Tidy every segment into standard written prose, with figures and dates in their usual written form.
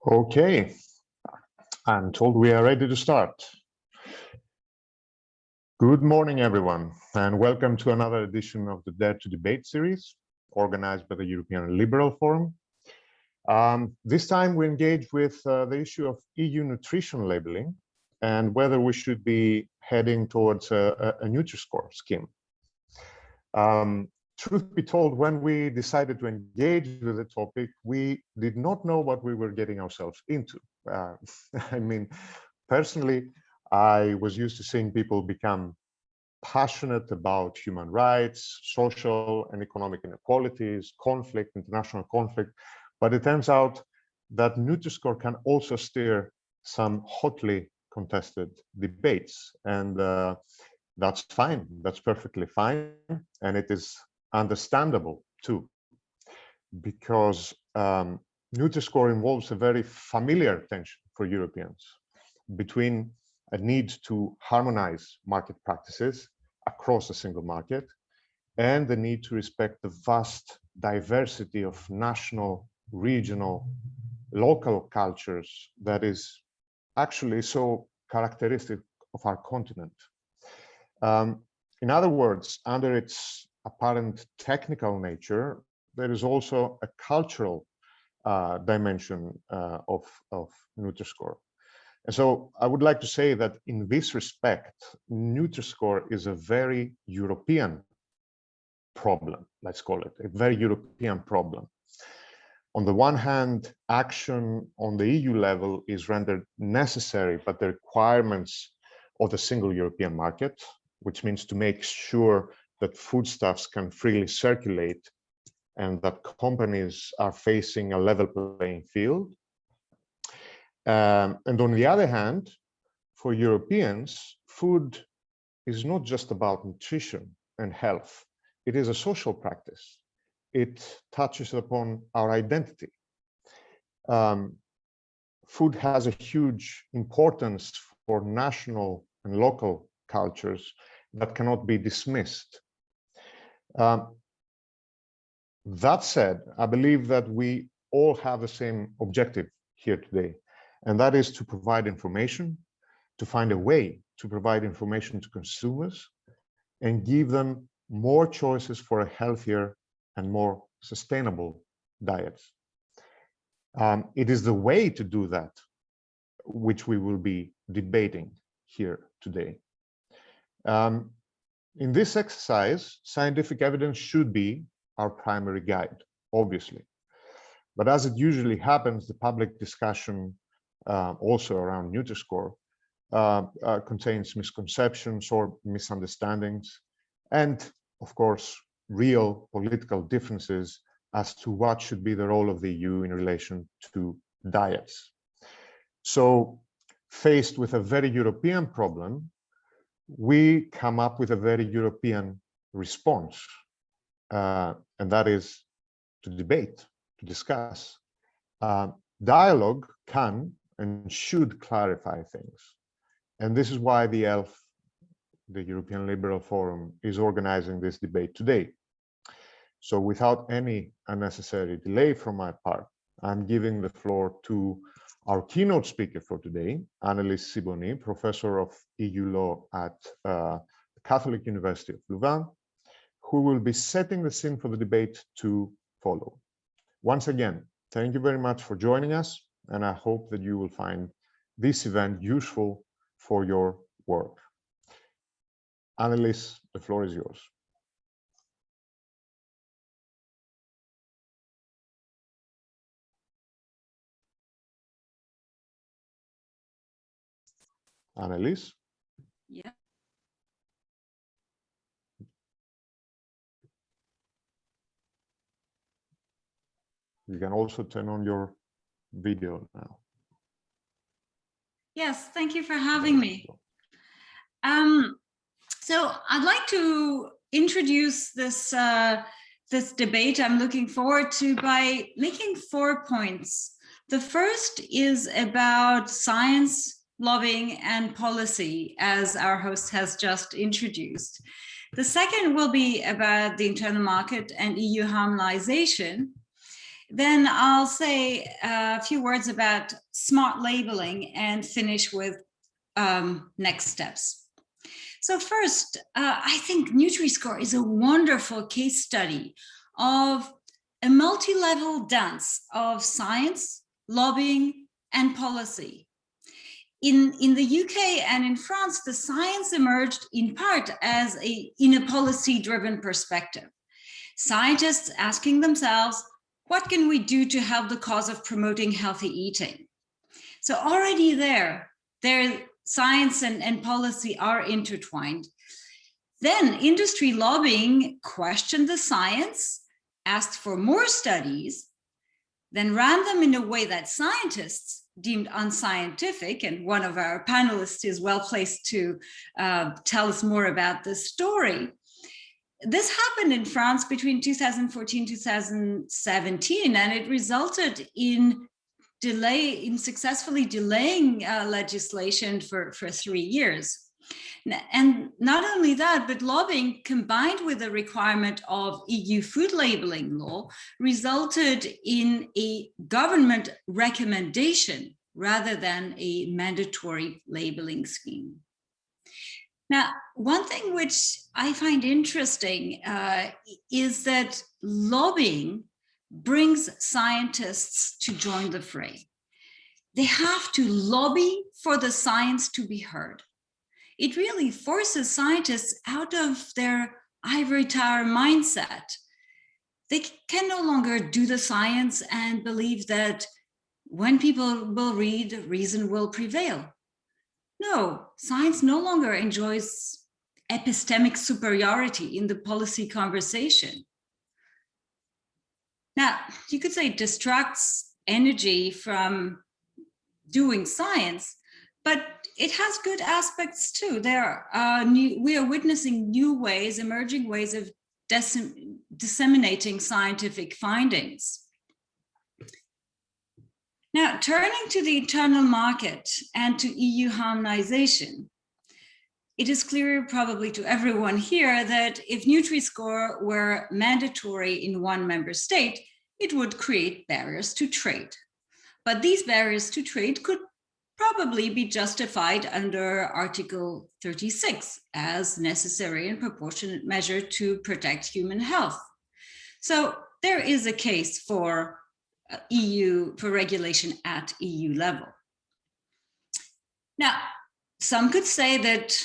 Okay, I'm told we are ready to start. Good morning, everyone, and welcome to another edition of the Dare to Debate series, organized by the European Liberal Forum. This time we engage with the issue of EU nutrition labeling and whether we should be heading towards a Nutri-Score scheme. Truth be told, when we decided to engage with the topic, we did not know what we were getting ourselves into. I mean, personally, I was used to seeing people become passionate about human rights, social and economic inequalities, conflict, international conflict. But it turns out that Nutriscore can also steer some hotly contested debates. And that's fine. That's perfectly fine. And it is understandable too, because Nutri-Score involves a very familiar tension for Europeans between a need to harmonize market practices across a single market and the need to respect the vast diversity of national, regional, local cultures that is actually so characteristic of our continent. In other words, under its apparent technical nature, there is also a cultural dimension of Nutri-Score. And so I would like to say that in this respect, Nutri-Score is a very European problem, let's call it, a very European problem. On the one hand, action on the EU level is rendered necessary by the requirements of the single European market, which means to make sure that foodstuffs can freely circulate and that companies are facing a level playing field. And on the other hand, for Europeans, food is not just about nutrition and health. It is a social practice. It touches upon our identity. Food has a huge importance for national and local cultures that cannot be dismissed. That said, I believe that we all have the same objective here today, and that is to provide information, to find a way to provide information to consumers and give them more choices for a healthier and more sustainable diet. It is the way to do that which we will be debating here today. In this exercise, scientific evidence should be our primary guide, obviously. But as it usually happens, the public discussion also around Nutri-Score contains misconceptions or misunderstandings, and of course, real political differences as to what should be the role of the EU in relation to diets. So, faced with a very European problem, we come up with a very European response, and that is to debate, to discuss. Dialogue can and should clarify things. And this is why the ELF, the European Liberal Forum, is organizing this debate today. So without any unnecessary delay from my part, I'm giving the floor to our keynote speaker for today, Annelies Sibony, Professor of EU Law at the Catholic University of Louvain, who will be setting the scene for the debate to follow. Once again, thank you very much for joining us, and I hope that you will find this event useful for your work. Annelies, the floor is yours. Annelies? Yeah. You can also turn on your video now. Yes, thank you for having me. So I'd like to introduce this this debate I'm looking forward to by making 4 points. The first is about science, lobbying, and policy, as our host has just introduced. The second will be about the internal market and EU harmonization. Then I'll say a few words about smart labeling and finish with next steps. So first, I think Nutri-Score is a wonderful case study of a multi-level dance of science, lobbying, and policy. In the UK and in France, the science emerged in part as in a policy-driven perspective. Scientists asking themselves, what can we do to help the cause of promoting healthy eating? So already there science and policy are intertwined. Then industry lobbying questioned the science, asked for more studies, then ran them in a way that scientists deemed unscientific, and one of our panelists is well placed to tell us more about this story. This happened in France between 2014 and 2017, and it resulted in successfully delaying legislation for 3 years. And not only that, but lobbying combined with the requirement of EU food labeling law resulted in a government recommendation rather than a mandatory labeling scheme. Now, one thing which I find interesting is that lobbying brings scientists to join the fray. They have to lobby for the science to be heard. It really forces scientists out of their ivory tower mindset. They can no longer do the science and believe that when people will read, reason will prevail. No, science no longer enjoys epistemic superiority in the policy conversation. Now, you could say it distracts energy from doing science, but it has good aspects too. We are witnessing new ways, emerging ways of disseminating scientific findings. Now, turning to the internal market and to EU harmonization, it is clear probably to everyone here that if Nutri-Score were mandatory in one member state, it would create barriers to trade. But these barriers to trade could probably be justified under Article 36 as necessary and proportionate measure to protect human health. So there is a case for regulation at EU level. Now, some could say that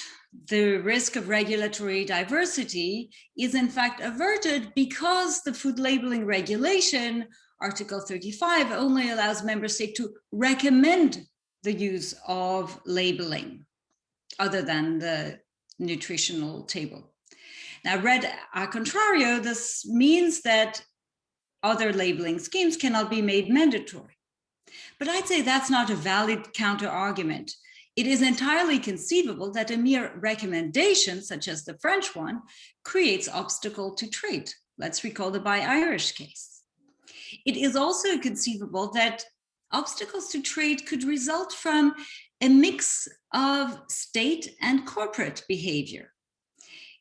the risk of regulatory diversity is in fact averted because the food labeling regulation, Article 35, only allows member states to recommend the use of labeling other than the nutritional table. Now, read a contrario, this means that other labeling schemes cannot be made mandatory. But I'd say that's not a valid counter argument. It is entirely conceivable that a mere recommendation, such as the French one, creates obstacle to trade. Let's recall the Buy Irish case. It is also conceivable that obstacles to trade could result from a mix of state and corporate behavior.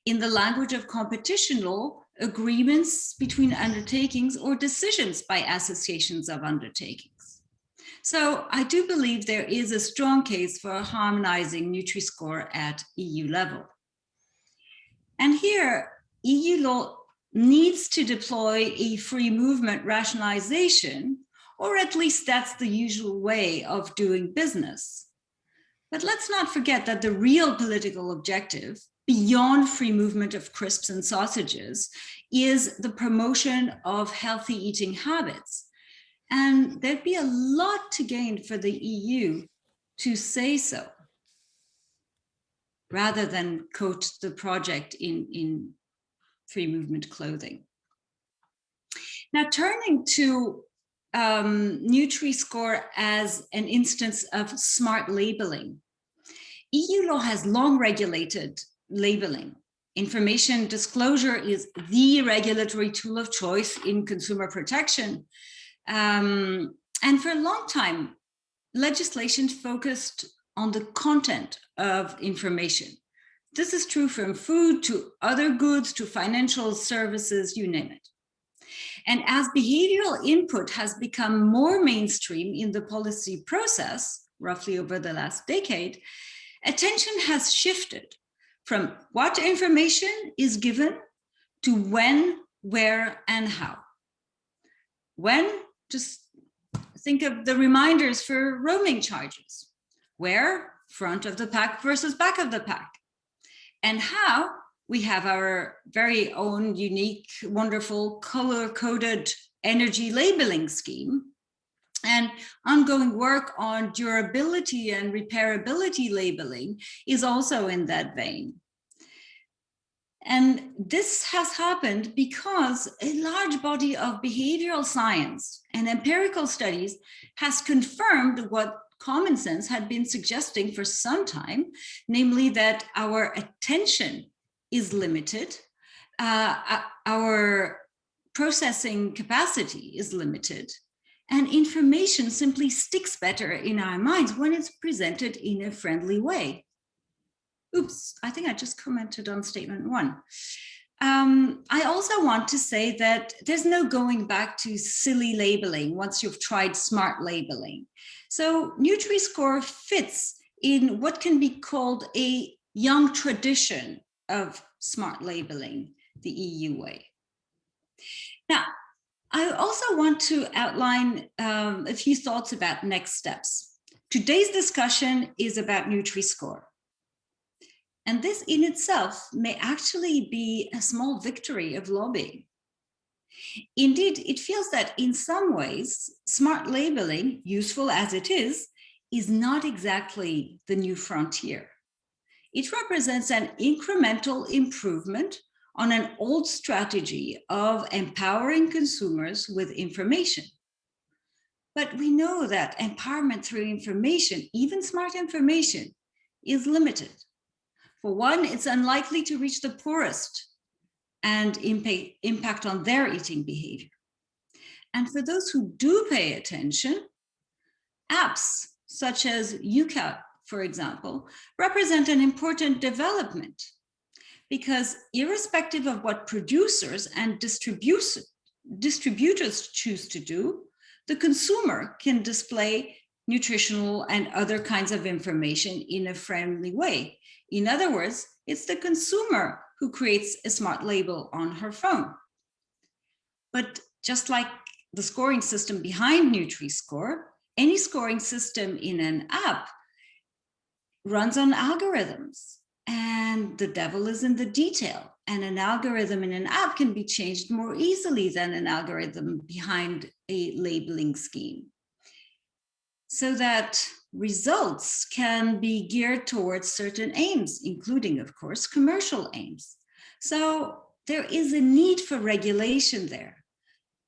In the language of competition law, agreements between undertakings or decisions by associations of undertakings. So I do believe there is a strong case for harmonizing Nutri-Score at EU level. And here, EU law needs to deploy a free movement rationalization, or at least that's the usual way of doing business. But let's not forget that the real political objective, beyond free movement of crisps and sausages, is the promotion of healthy eating habits. And there'd be a lot to gain for the EU to say so, rather than coat the project in free movement clothing. Now, turning to Nutri-Score as an instance of smart labeling. EU law has long regulated labeling. Information disclosure is the regulatory tool of choice in consumer protection. And for a long time, legislation focused on the content of information. This is true from food to other goods to financial services, you name it. And as behavioral input has become more mainstream in the policy process, roughly over the last decade, attention has shifted from what information is given to when, where, and how. When, just think of the reminders for roaming charges. Where, front of the pack versus back of the pack. And how, we have our very own unique, wonderful color-coded energy labeling scheme, and ongoing work on durability and repairability labeling is also in that vein. And this has happened because a large body of behavioral science and empirical studies has confirmed what common sense had been suggesting for some time, namely that our attention is limited, our processing capacity is limited, and information simply sticks better in our minds when it's presented in a friendly way. Oops, I think I just commented on statement 1. I also want to say that there's no going back to silly labeling once you've tried smart labeling. So Nutri-Score fits in what can be called a young tradition of smart labeling, the EU way. Now, I also want to outline a few thoughts about next steps. Today's discussion is about Nutri-Score. And this in itself may actually be a small victory of lobbying. Indeed, it feels that in some ways, smart labeling, useful as it is not exactly the new frontier. It represents an incremental improvement on an old strategy of empowering consumers with information. But we know that empowerment through information, even smart information, is limited. For one, it's unlikely to reach the poorest and impact on their eating behavior. And for those who do pay attention, apps such as UCAT, for example, represent an important development because irrespective of what producers and distributors choose to do, the consumer can display nutritional and other kinds of information in a friendly way. In other words, it's the consumer who creates a smart label on her phone. But just like the scoring system behind Nutri-Score, any scoring system in an app runs on algorithms, and the devil is in the detail. And an algorithm in an app can be changed more easily than an algorithm behind a labeling scheme, so that results can be geared towards certain aims, including, of course, commercial aims. So there is a need for regulation there.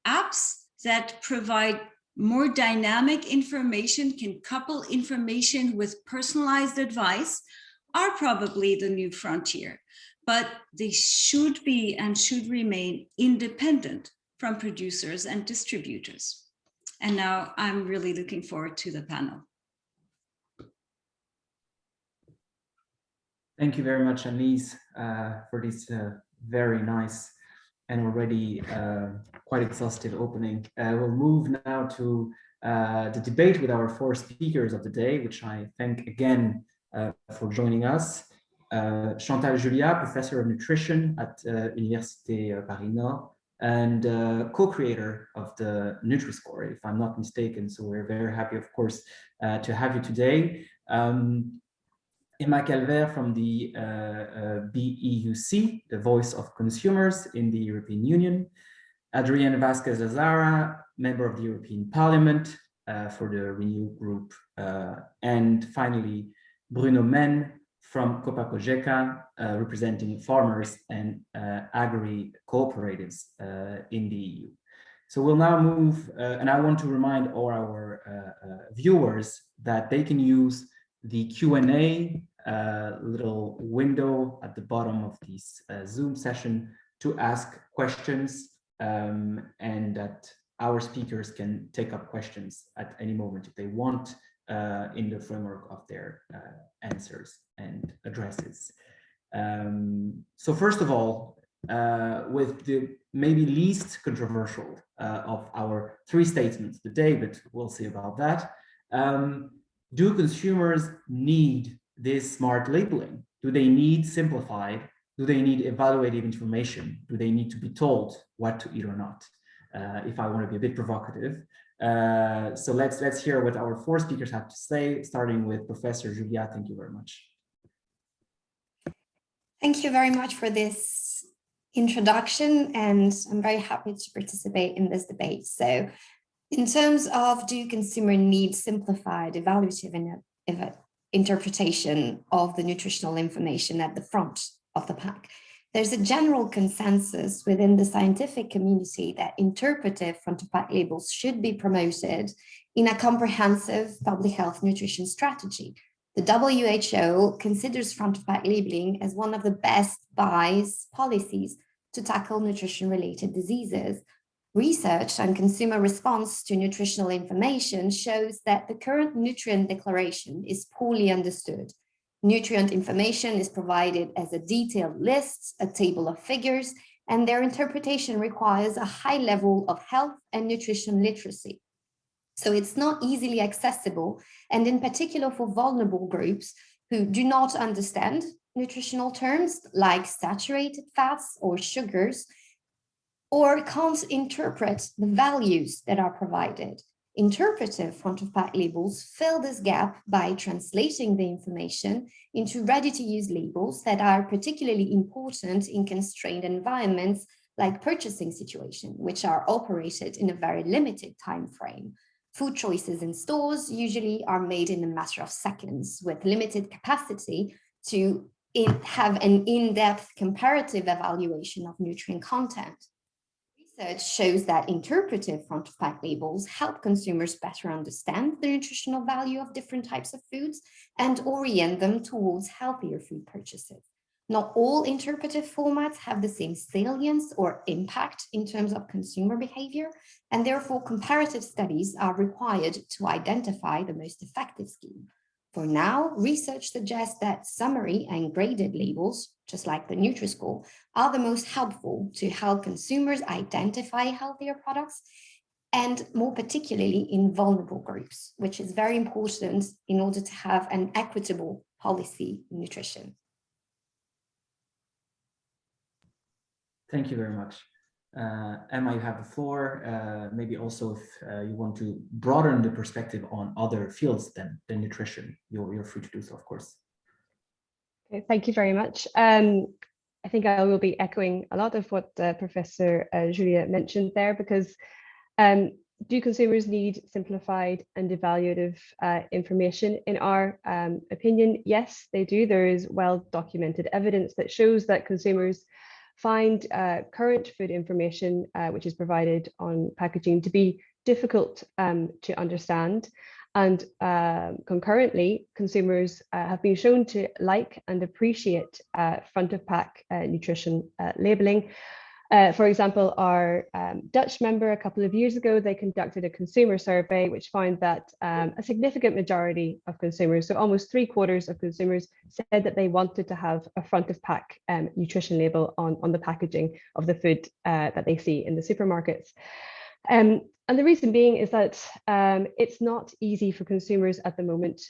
Apps that provide more dynamic information, can couple information with personalized advice, are probably the new frontier, but they should be and should remain independent from producers and distributors. And now I'm really looking forward to the panel. Thank you very much, Annelise, for this very nice and already quite exhaustive opening. We'll move now to the debate with our 4 speakers of the day, which I thank again for joining us. Chantal Julia, Professor of Nutrition at Université Paris-Nord and co-creator of the Nutri-Score, if I'm not mistaken. So we're very happy, of course, to have you today. Emma Calvert from the BEUC, the Voice of Consumers in the European Union. Adrienne Vasquez-Lazara, member of the European Parliament for the Renew Group. And finally, Bruno Men from Copa Cogeca, representing farmers and agri-cooperatives in the EU. So we'll now move, and I want to remind all our viewers that they can use the Q&A little window at the bottom of this Zoom session to ask questions, and that our speakers can take up questions at any moment if they want, in the framework of their answers and addresses. So first of all, with the maybe least controversial of our three statements today, but we'll see about that. Do consumers need this smart labeling? Do they need simplified? Do they need evaluative information? Do they need to be told what to eat or not? If I want to be a bit provocative. So let's hear what our four speakers have to say, starting with Professor Julia. Thank you very much. Thank you very much for this introduction, and I'm very happy to participate in this debate. So in terms of, do consumers need simplified, evaluative, and interpretation of the nutritional information at the front of the pack? There's a general consensus within the scientific community that interpretive front-of-pack labels should be promoted in a comprehensive public health nutrition strategy. The WHO considers front-of-pack labeling as one of the best buys policies to tackle nutrition-related diseases. Research and consumer response to nutritional information shows that the current nutrient declaration is poorly understood. Nutrient information is provided as a detailed list, a table of figures, and their interpretation requires a high level of health and nutrition literacy. So it's not easily accessible, and in particular for vulnerable groups who do not understand nutritional terms like saturated fats or sugars, or can't interpret the values that are provided. Interpretive front-of-pack labels fill this gap by translating the information into ready-to-use labels that are particularly important in constrained environments like purchasing situations, which are operated in a very limited time frame. Food choices in stores usually are made in a matter of seconds with limited capacity to have an in-depth comparative evaluation of nutrient content. Research shows that interpretive front-of-pack labels help consumers better understand the nutritional value of different types of foods and orient them towards healthier food purchases. Not all interpretive formats have the same salience or impact in terms of consumer behavior, and therefore comparative studies are required to identify the most effective scheme. For now, research suggests that summary and graded labels, just like the Nutri-Score, are the most helpful to help consumers identify healthier products, and more particularly in vulnerable groups, which is very important in order to have an equitable policy in nutrition. Thank you very much. Emma, you have the floor. Maybe also if you want to broaden the perspective on other fields than nutrition, you're free to do so, of course. Okay, thank you very much. I think I will be echoing a lot of what Professor Julia mentioned there, because do consumers need simplified and evaluative information? In our opinion, yes, they do. There is well-documented evidence that shows that consumers find current food information, which is provided on packaging, to be difficult to understand. And concurrently, consumers have been shown to like and appreciate front-of-pack nutrition labeling. For example, our Dutch member a couple of years ago, they conducted a consumer survey which found that a significant majority of consumers, so almost 3/4 of consumers, said that they wanted to have a front-of-pack nutrition label on the packaging of the food that they see in the supermarkets. And the reason being is that it's not easy for consumers at the moment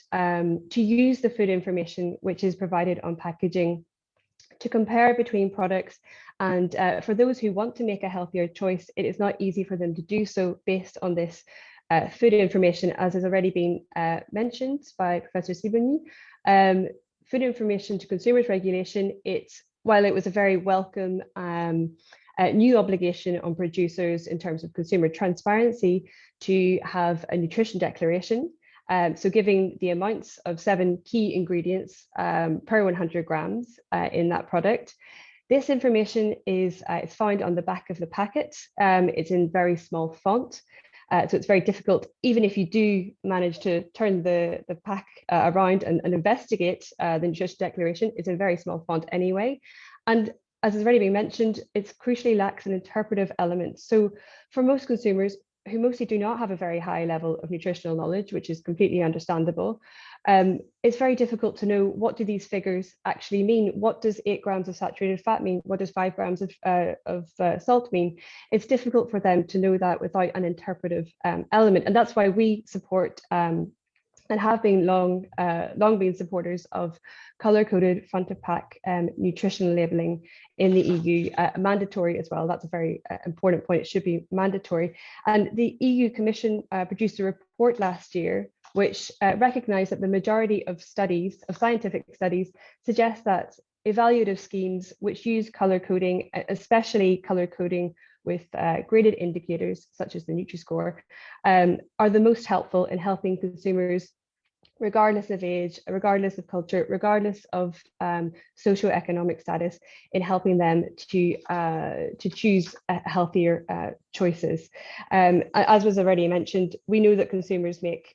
to use the food information which is provided on packaging to compare between products. And for those who want to make a healthier choice, it is not easy for them to do so based on this food information, as has already been mentioned by Professor Sibony. Food information to consumers regulation, while it was a very welcome new obligation on producers in terms of consumer transparency to have a nutrition declaration. So giving the amounts of 7 key ingredients per 100 grams in that product. This information is found on the back of the packet. It's in very small font. So it's very difficult, even if you do manage to turn the pack around and investigate the nutrition declaration, it's in very small font anyway. And as has already been mentioned, it crucially lacks an interpretive element. So for most consumers, who mostly do not have a very high level of nutritional knowledge, which is completely understandable, it's very difficult to know, what do these figures actually mean? What does 8 grams of saturated fat mean? What does 5 grams of salt mean? It's difficult for them to know that without an interpretive element. And that's why we support and have been long been supporters of color-coded front of pack nutrition labeling in the EU, mandatory as well. That's a very important point. It should be mandatory. And the EU Commission produced a report last year which recognized that the majority of studies, of scientific studies, suggest that evaluative schemes which use color coding, especially color coding with graded indicators such as the Nutri-Score, are the most helpful in helping consumers, regardless of age, regardless of culture, regardless of socioeconomic status, in helping them to choose healthier choices. As was already mentioned, we know that consumers make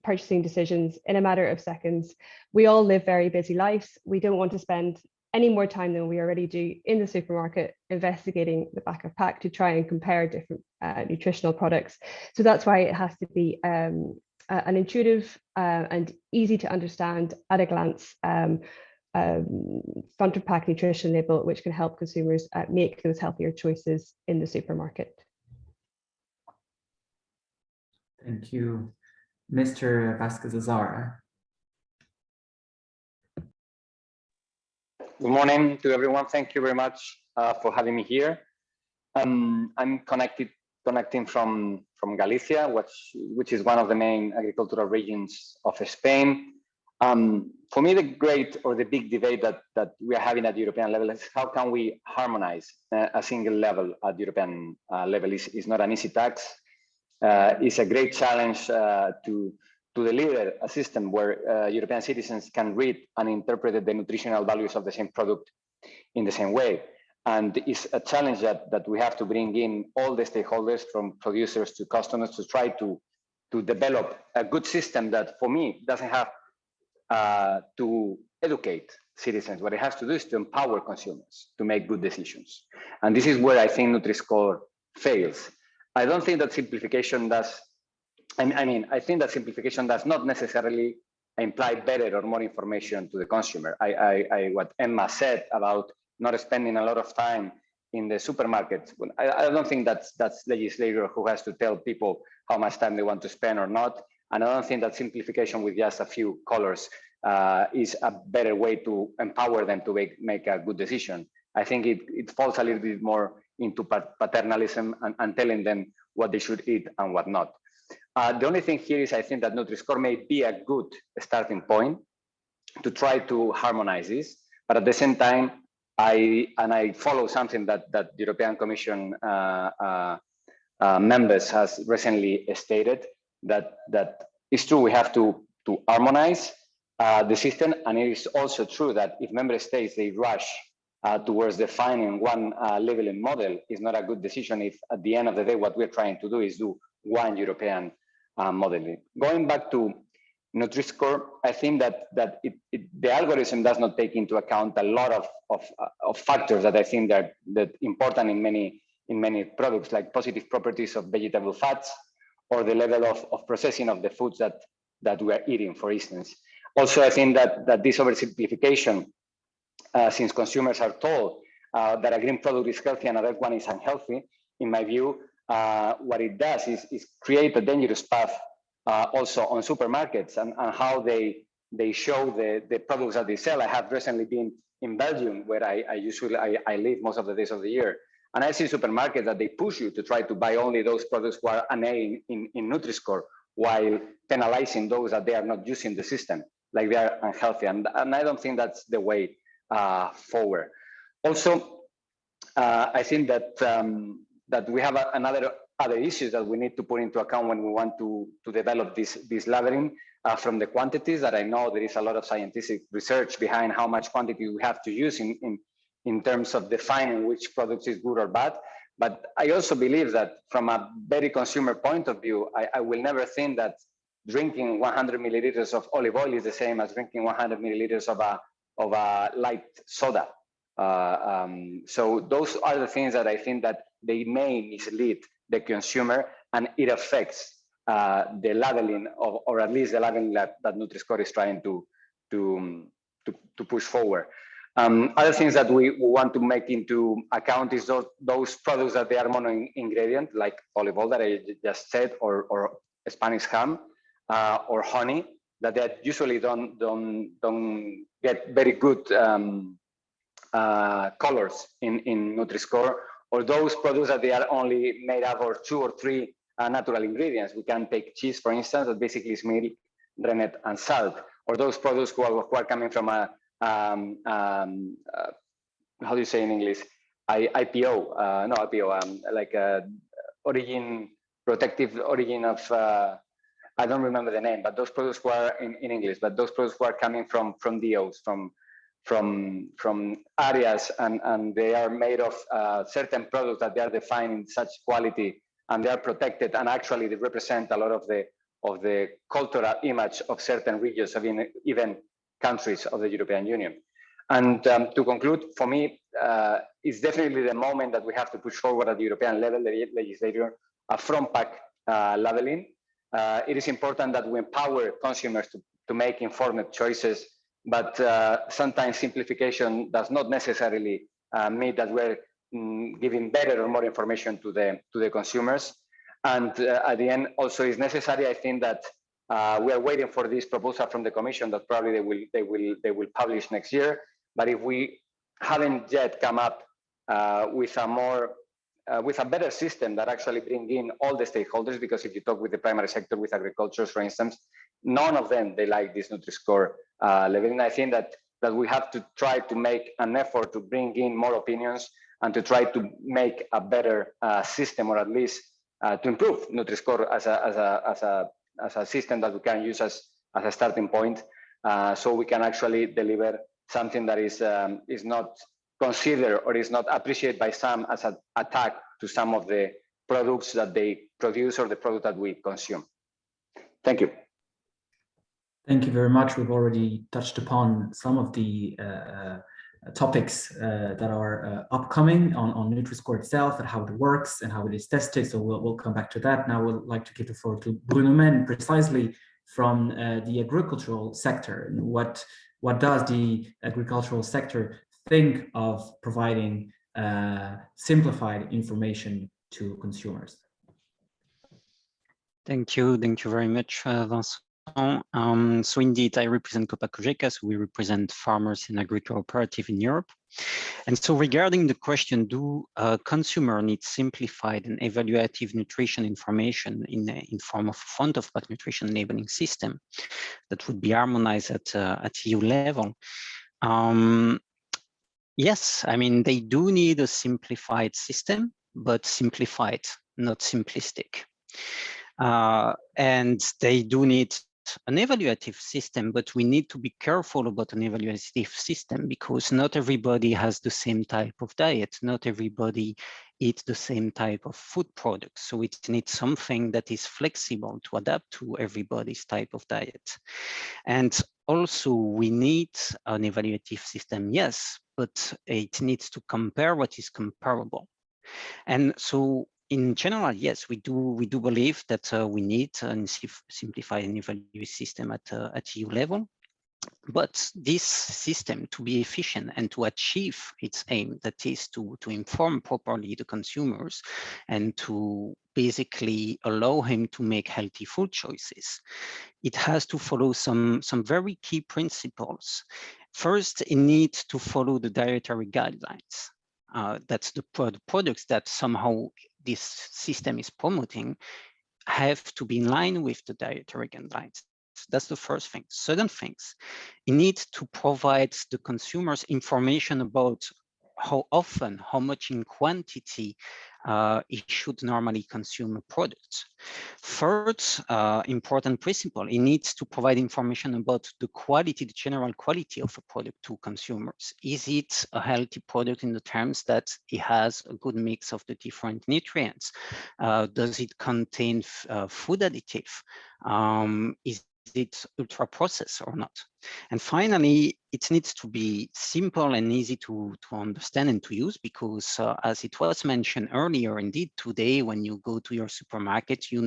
purchasing decisions in a matter of seconds. We all live very busy lives. We don't want to spend any more time than we already do in the supermarket investigating the back of pack to try and compare different nutritional products. So that's why it has to be an intuitive and easy to understand at a glance front of pack nutrition label, which can help consumers make those healthier choices in the supermarket. Thank you. Mr. Vasquez-Azara. Good morning to everyone. Thank you very much for having me here. I'm connecting from Galicia, which is one of the main agricultural regions of Spain. For me, the big debate that we are having at the European level is how can we harmonize a single level at the European level. It's not an easy task. It's a great challenge to deliver a system where European citizens can read and interpret the nutritional values of the same product in the same way. And it's a challenge that we have to bring in all the stakeholders, from producers to customers, to try to develop a good system that, for me, doesn't have to educate citizens. What it has to do is to empower consumers to make good decisions. And this is where I think Nutri-Score fails. I don't think that simplification does. I think that simplification does not necessarily imply better or more information to the consumer. What Emma said about not spending a lot of time in the supermarket, I don't think that's legislator who has to tell people how much time they want to spend or not. And I don't think that simplification with just a few colors is a better way to empower them to make a good decision. I think it falls a little bit more into paternalism and telling them what they should eat and what not. The only thing here is I think that Nutri-Score may be a good starting point to try to harmonize this, but at the same time, I follow something that the European Commission members has recently stated, that it's true we have to harmonize the system, and it is also true that if member states they rush towards defining one labeling model, is not a good decision if at the end of the day what we're trying to do is do one European modeling. Going back to Nutri-Score, I think that the algorithm does not take into account a lot of factors that I think that important in many products, like positive properties of vegetable fats or the level of processing of the foods that we are eating, for instance. Also, I think that this oversimplification, since consumers are told that a green product is healthy and a red one is unhealthy, in my view, what it does is create a dangerous path also on supermarkets and how they show the products that they sell. I have recently been in Belgium, where I live most of the days of the year, and I see supermarkets that they push you to try to buy only those products who are an A in Nutri-Score, while penalizing those that they are not using the system, like they are unhealthy. And I don't think that's the way forward. Also, I think that we have other issues that we need to put into account when we want to develop this labeling from the quantities, that I know there is a lot of scientific research behind how much quantity we have to use in terms of defining which product is good or bad. But I also believe that from a very consumer point of view, I will never think that drinking 100 milliliters of olive oil is the same as drinking 100 milliliters of a light soda. So those are the things that I think that they may mislead the consumer, and it affects the labeling of, or at least the labeling that Nutri-Score is trying to push forward. Other things that we want to make into account is those products that they are mono ingredient, like olive oil that I just said, or Spanish ham, or honey, that they usually don't get very good colors in Nutri-Score, or those products that they are only made up of 2 or 3 natural ingredients. We can take cheese, for instance, that basically is milk, rennet, and salt, or those products who are coming from a how do you say in English? IPO, no IPO, like origin, protective origin of, I don't remember the name, but those products who are in English, but those products who are coming from DOs, from areas, and they are made of certain products that they are defined in such quality, and they are protected, and actually they represent a lot of the cultural image of certain regions, of even countries of the European Union. And to conclude, for me, it's definitely the moment that we have to push forward at the European level, the legislature, a front pack labeling. It is important that we empower consumers to make informed choices, but sometimes simplification does not necessarily mean that we're giving better or more information to the consumers. And at the end, also is necessary, I think, that we are waiting for this proposal from the Commission that probably they will publish next year. But if we haven't yet come up with a better system that actually bring in all the stakeholders, because if you talk with the primary sector, with agriculture, for instance, none of them, they like this Nutri-Score leveling. I think that we have to try to make an effort to bring in more opinions and to try to make a better system, or at least to improve Nutri-Score as a system that we can use as a starting point, so we can actually deliver something that is not considered or is not appreciated by some as an attack to some of the products that they produce or the product that we consume. Thank you. Thank you very much. We've already touched upon some of the topics that are upcoming on Nutri-Score itself, and how it works and how it is tested. So we'll come back to that. Now we'd like to give the floor to Bruno Men, precisely from the agricultural sector. And what does the agricultural sector think of providing simplified information to consumers? Thank you very much, Vincent. So indeed, I represent Copa-Cogeca, so we represent farmers in agri-cooperative in Europe. And so regarding the question, do consumers need simplified and evaluative nutrition information in form of front-of-pack nutrition labeling system that would be harmonized at EU level? Yes, I mean, they do need a simplified system, but simplified, not simplistic. And they do need an evaluative system, but we need to be careful about an evaluative system, because not everybody has the same type of diet. Not everybody eats the same type of food products. So it needs something that is flexible to adapt to everybody's type of diet. And also we need an evaluative system, yes, but it needs to compare what is comparable. And so in general, yes, we do believe that we need a simplified and evaluative system at EU level. But this system, to be efficient and to achieve its aim, that is to inform properly the consumers and to basically allow him to make healthy food choices, it has to follow some very key principles. First, it needs to follow the dietary guidelines. That's the products that somehow this system is promoting have to be in line with the dietary guidelines. That's the first thing. Second things, it needs to provide the consumers information about how often, how much in quantity it should normally consume a product. Third, important principle, it needs to provide information about the quality, the general quality of a product to consumers. Is it a healthy product in the terms that it has a good mix of the different nutrients? Does it contain food additive? Is it ultra processed or not? And finally, it needs to be simple and easy to understand and to use, because as it was mentioned earlier, indeed, today, when you go to your supermarket, you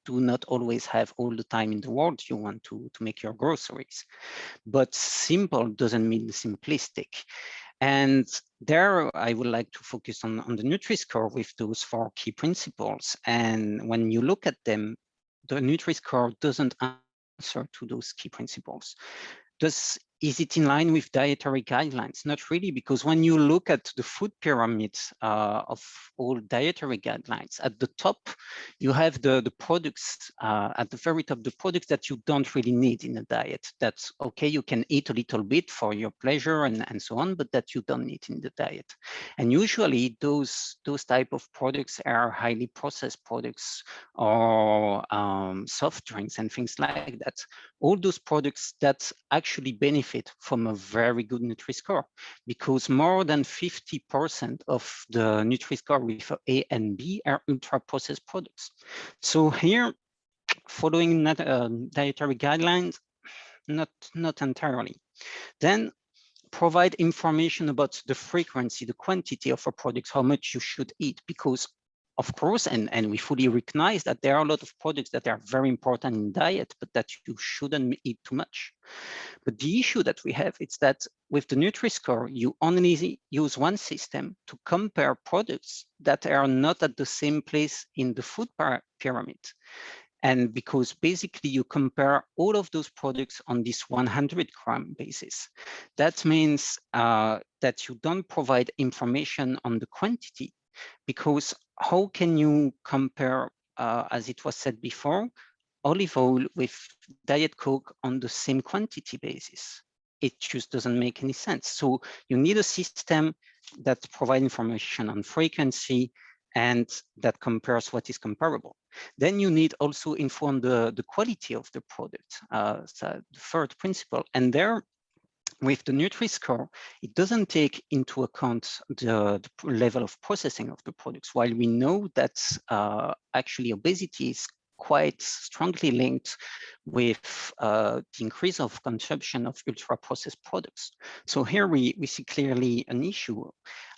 do not always have all the time in the world you want to make your groceries. But simple doesn't mean simplistic. And there, I would like to focus on the Nutri-Score with those 4 key principles. And when you look at them, the Nutri-Score doesn't answer to those key principles. Is it in line with dietary guidelines? Not really, because when you look at the food pyramid of all dietary guidelines, at the top, you have the products, at the very top, the products that you don't really need in a diet. That's okay, you can eat a little bit for your pleasure and so on, but that you don't need in the diet. And usually those type of products are highly processed products, or soft drinks and things like that. All those products that actually benefit from a very good Nutri-Score, because more than 50% of the Nutri-Score with A and B are ultra-processed products. So here, following dietary guidelines, not entirely. Then provide information about the frequency, the quantity of a product, how much you should eat, because of course, and we fully recognize that there are a lot of products that are very important in diet, but that you shouldn't eat too much. But the issue that we have is that with the Nutri-Score, you only use one system to compare products that are not at the same place in the food pyramid. And because basically you compare all of those products on this 100-gram basis, that means that you don't provide information on the quantity, because how can you compare, as it was said before, olive oil with Diet Coke on the same quantity basis? It just doesn't make any sense. So you need a system that provides information on frequency and that compares what is comparable. Then you need also info on the quality of the product, so the third principle. And there, with the Nutri-Score, it doesn't take into account the level of processing of the products, while we know that actually obesity is quite strongly linked with the increase of consumption of ultra-processed products. So here we see clearly an issue,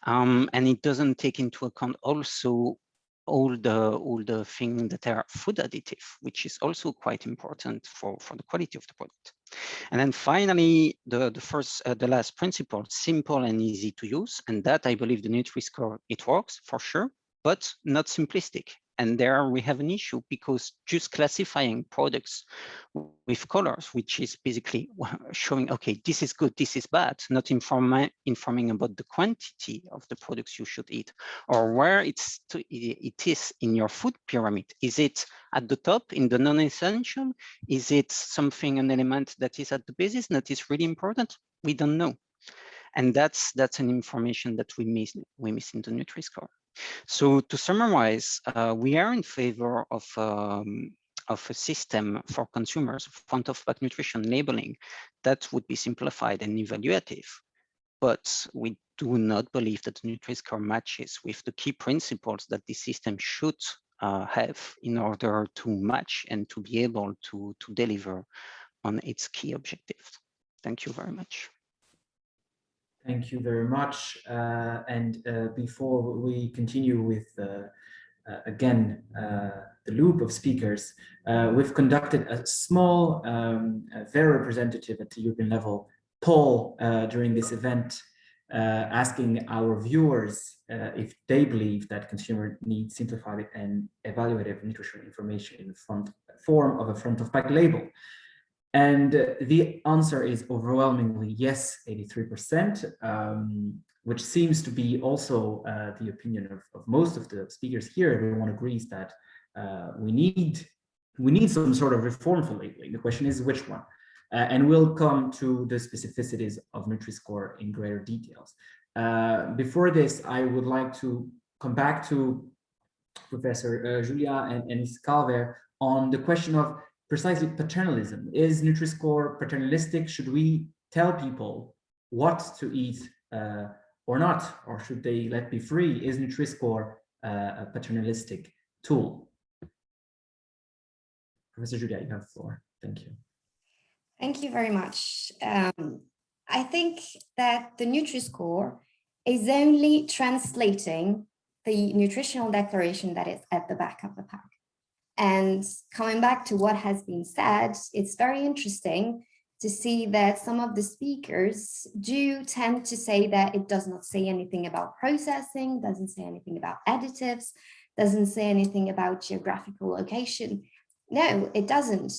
and it doesn't take into account also all the things that are food additive, which is also quite important for the quality of the product. And then finally, the last principle, simple and easy to use. And that, I believe, the Nutri-Score, it works for sure, but not simplistic. And there we have an issue, because just classifying products with colors, which is basically showing, okay, this is good, this is bad, not informing about the quantity of the products you should eat, or where it is in your food pyramid. Is it at the top in the non-essential? Is it something, an element that is at the basis that is really important? We don't know. And that's an information that we miss in the Nutri-Score. So to summarize, we are in favor of a system for consumers, front-of-pack nutrition labeling, that would be simplified and evaluative. But we do not believe that the Nutri-Score matches with the key principles that the system should have in order to match and to be able to deliver on its key objectives. Thank you very much. Thank you very much. Before we continue with, again, the loop of speakers, we've conducted a small, very representative at the European level poll during this event, asking our viewers if they believe that consumers need simplified and evaluative nutritional information in the form of a front-of-pack label. And the answer is overwhelmingly yes, 83%, which seems to be also the opinion of most of the speakers here. Everyone agrees that we need some sort of reform for labeling. The question is which one? And we'll come to the specificities of Nutri-Score in greater details. Before this, I would like to come back to Professor Julia and Ms. Calver on the question of precisely paternalism. Is Nutri-Score paternalistic? Should we tell people what to eat or not? Or should they let be free? Is Nutri-Score a paternalistic tool? Professor Julia, you have the floor. Thank you. Thank you very much. I think that the Nutri-Score is only translating the nutritional declaration that is at the back of the pack. And coming back to what has been said, it's very interesting to see that some of the speakers do tend to say that it does not say anything about processing, doesn't say anything about additives, doesn't say anything about geographical location. No, it doesn't.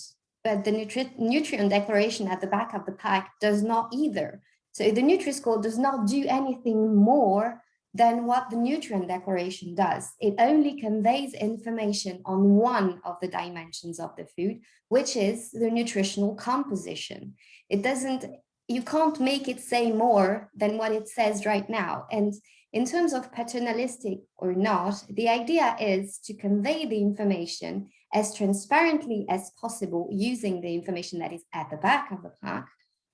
But the nutrient declaration at the back of the pack does not either. So the Nutri-Score does not do anything more than what the nutrient declaration does. It only conveys information on one of the dimensions of the food, which is the nutritional composition. It doesn't, you can't make it say more than what it says right now. And in terms of paternalistic or not, the idea is to convey the information as transparently as possible using the information that is at the back of the pack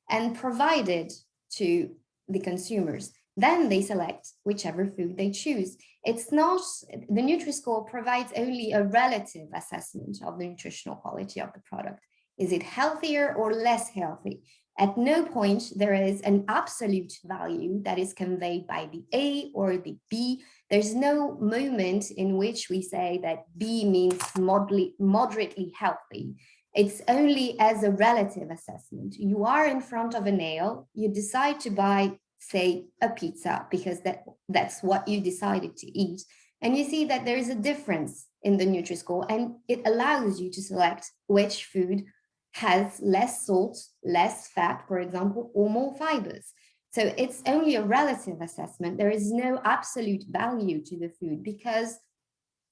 and provide it to the consumers. Then they select whichever food they choose. It's not, the Nutri-Score provides only a relative assessment of the nutritional quality of the product. Is it healthier or less healthy? At no point there is an absolute value that is conveyed by the A or the B. There's no moment in which we say that B means moderately healthy. It's only as a relative assessment. You are in front of a nail, you decide to buy, say, a pizza because that's what you decided to eat. And you see that there is a difference in the Nutri-Score, and it allows you to select which food has less salt, less fat, for example, or more fibers. So it's only a relative assessment. There is no absolute value to the food because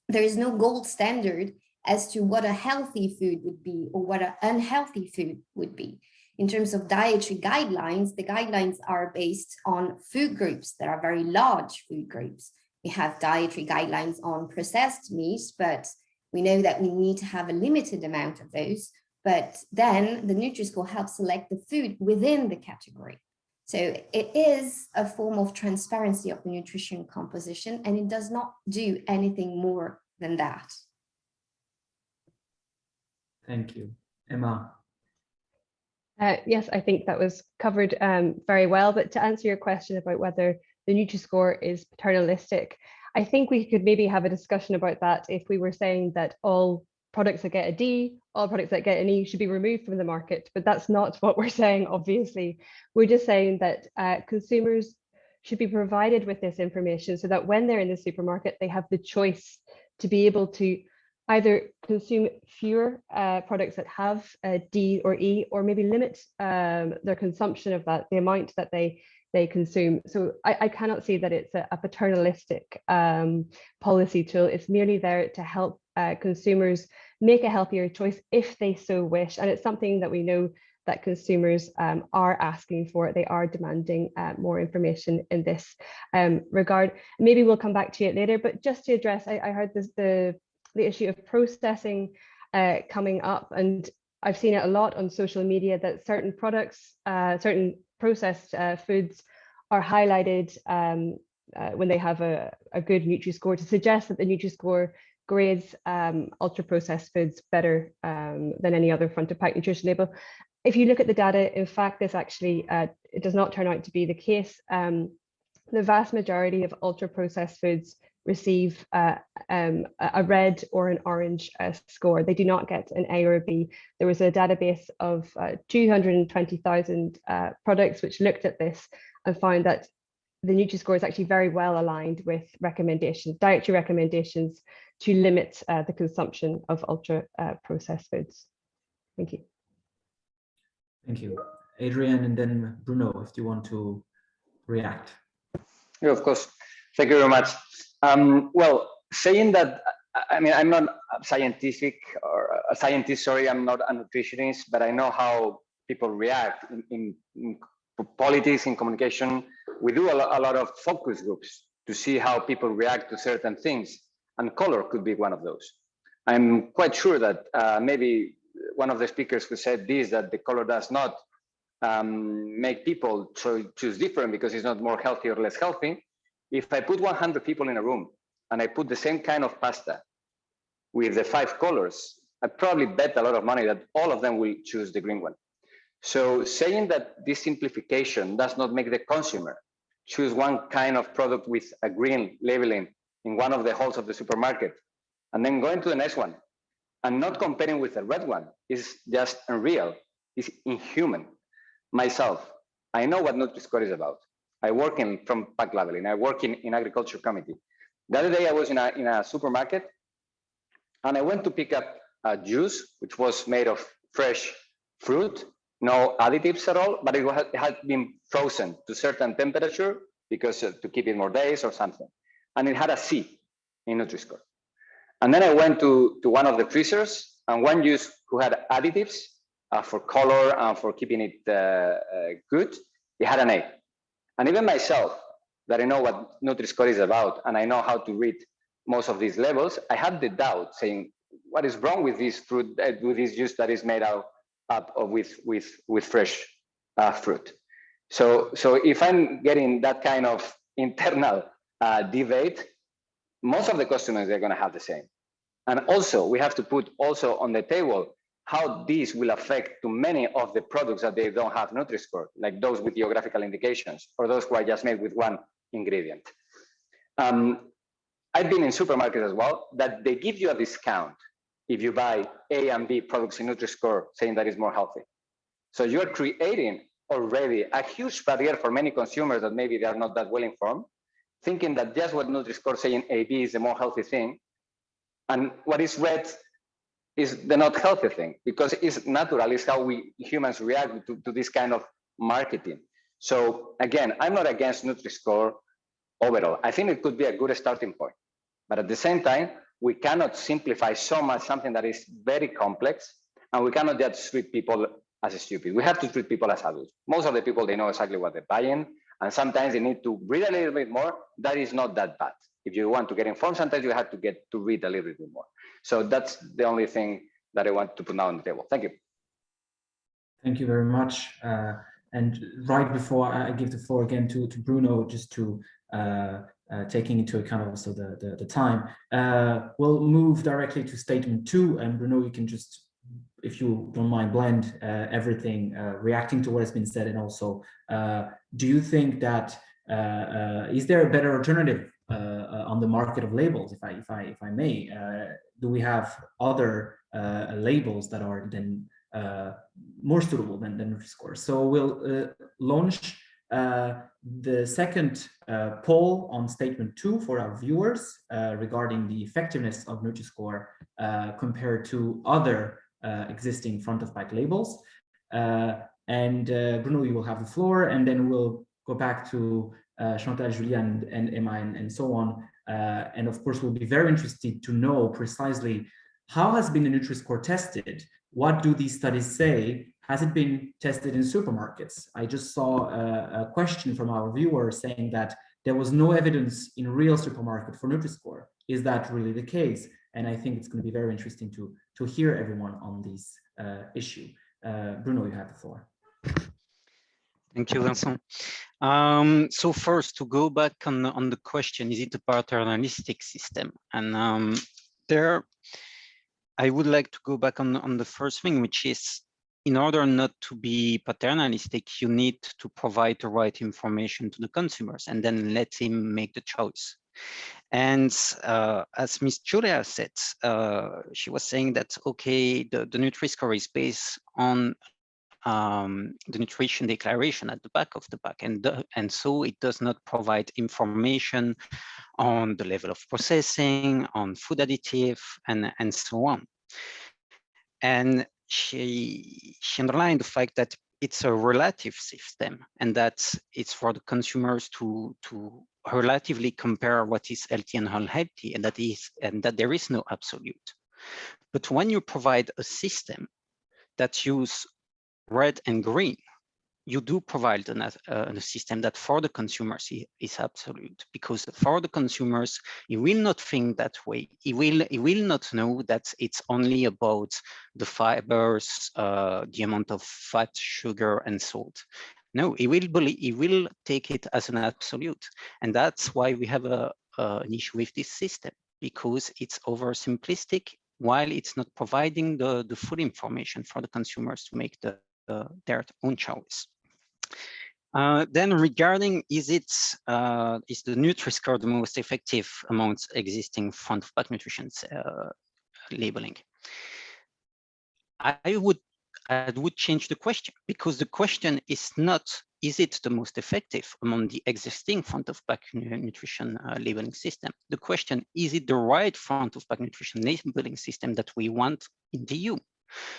there is no gold standard as to what a healthy food would be or what an unhealthy food would be. In terms of dietary guidelines, the guidelines are based on food groups that are very large food groups. We have dietary guidelines on processed meats, but we know that we need to have a limited amount of those. But then the Nutri-Score helps select the food within the category. So it is a form of transparency of the nutrition composition, and it does not do anything more than that. Thank you. Emma. Yes, I think that was covered very well. But to answer your question about whether the Nutri-Score is paternalistic, I think we could maybe have a discussion about that if we were saying that all products that get a D, all products that get an E should be removed from the market. But that's not what we're saying, obviously. We're just saying that consumers should be provided with this information so that when they're in the supermarket, they have the choice to be able to either consume fewer products that have a D or E, or maybe limit their consumption of that, the amount that they consume. So I cannot see that it's a paternalistic policy tool. It's merely there to help consumers make a healthier choice if they so wish. And it's something that we know that consumers are asking for. They are demanding more information in this regard. Maybe we'll come back to it later, but just to address, I heard this, the issue of processing coming up, and I've seen it a lot on social media that certain products, certain processed foods are highlighted when they have a good Nutri-Score, to suggest that the Nutri-Score grades ultra processed foods better than any other front of pack nutrition label. If you look at the data, in fact, this actually it does not turn out to be the case. The vast majority of ultra processed foods receive a red or an orange score. They do not get an A or a B. There was a database of 220,000 products which looked at this and found that the Nutri-Score is actually very well aligned with recommendations, dietary recommendations to limit the consumption of ultra processed foods. Thank you. Thank you. Adrian, and then Bruno, if you want to react. Yeah, of course. Thank you very much. Well, saying that, I mean, I'm not a scientist, sorry, I'm not a nutritionist, but I know how people react in politics, in communication. We do a lot of focus groups to see how people react to certain things, and color could be one of those. I'm quite sure that maybe one of the speakers who said this, that the color does not make people choose different because it's not more healthy or less healthy. If I put 100 people in a room and I put the same kind of pasta with the 5 colors, I'd probably bet a lot of money that all of them will choose the green one. So saying that this simplification does not make the consumer choose one kind of product with a green labeling in one of the halls of the supermarket, and then going to the next one and not comparing with the red one is just unreal, it's inhuman. Myself, I know what Nutri-Score is about. I work from pack labeling, I work in agriculture committee. The other day I was in a supermarket and I went to pick up a juice, which was made of fresh fruit, no additives at all, but it had been frozen to a certain temperature because to keep it more days or something. And it had a C in Nutri-Score. And then I went to one of the freezers and one juice who had additives for color and for keeping it good, it had an A. And even myself, that I know what Nutri-Score is about and I know how to read most of these levels, I had the doubt saying, what is wrong with this fruit, with this juice that is made up with fresh fruit? So if I'm getting that kind of internal debate, most of the customers, they're gonna have the same. And also we have to put also on the table how this will affect to many of the products that they don't have Nutri-Score, like those with geographical indications or those who are just made with one ingredient. I've been in supermarkets as well, that they give you a discount if you buy A and B products in Nutri-Score saying that it's more healthy. So you're creating already a huge barrier for many consumers that maybe they are not that well informed, thinking that just what Nutri-Score saying AB is the more healthy thing, and what is red is the not healthy thing, because it's natural, it's how we humans react to this kind of marketing. So again, I'm not against Nutri-Score overall. I think it could be a good starting point, but at the same time, we cannot simplify so much something that is very complex, and we cannot just treat people as stupid. We have to treat people as adults. Most of the people, they know exactly what they're buying, and sometimes they need to read a little bit more. That is not that bad. If you want to get informed, sometimes you have to get to read a little bit more. So that's the only thing that I want to put now on the table. Thank you. Thank you very much. And right before I give the floor again to Bruno, just to taking into account also the time, we'll move directly to statement 2. And Bruno, you can just, if you don't mind, blend everything, reacting to what has been said, and also, do you think that is there a better alternative on the market of labels, if I may? Do we have other labels that are then more suitable than Nutri-Score? So we'll launch the second poll on statement 2 for our viewers regarding the effectiveness of Nutri-Score compared to other existing front of pack labels. And Bruno, you will have the floor, and then we'll go back to Chantal, Julia, and Emma, and so on. And of course, we'll be very interested to know precisely how has been the Nutri-Score tested? What do these studies say? Has it been tested in supermarkets? I just saw a question from our viewer saying that there was no evidence in real supermarket for Nutri-Score. Is that really the case? And I think it's going to be very interesting to hear everyone on this issue. Bruno, you have the floor. Thank you, Vincent. So first, to go back on the question, is it a paternalistic system? And there, I would like to go back on the first thing, which is, in order not to be paternalistic, you need to provide the right information to the consumers and then let him make the choice. And as Ms. Julia said, she was saying that, okay, the Nutri-Score is based on the nutrition declaration at the back of the pack, and so it does not provide information on the level of processing, on food additive, and so on. And she underlined the fact that it's a relative system, and that it's for the consumers to relatively compare what is healthy and unhealthy, and that there is no absolute. But when you provide a system that uses red and green, you do provide a system that for the consumers is absolute, because for the consumers, he will not think that way. He will not know that it's only about the fibers, the amount of fat, sugar, and salt. No, he will take it as an absolute, and that's why we have an issue with this system, because it's oversimplistic while it's not providing the full information for the consumers to make their own choice. Then regarding is the Nutri-Score the most effective amongst existing front-of-pack nutrition labeling? I would change the question, because the question is not, is it the most effective among the existing front-of-pack nutrition labeling system? The question, is it the right front-of-pack nutrition labeling system that we want in the EU?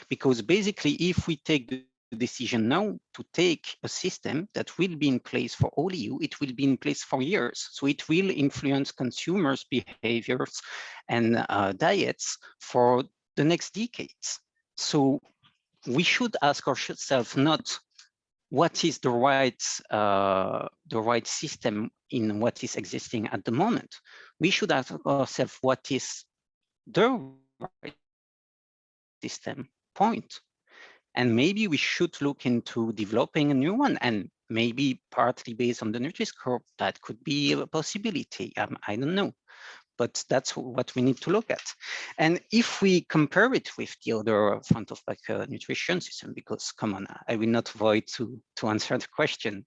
Because basically, if we take the decision now to take a system that will be in place for all EU, it will be in place for years. So it will influence consumers' behaviors and diets for the next decades. So we should ask ourselves not what is the right system in what is existing at the moment. We should ask ourselves what is the right system point. And maybe we should look into developing a new one, and maybe partly based on the Nutri-Score, that could be a possibility. I don't know, but that's what we need to look at. And if we compare it with the other front-of-pack nutrition system, because come on, I will not avoid to answer the question.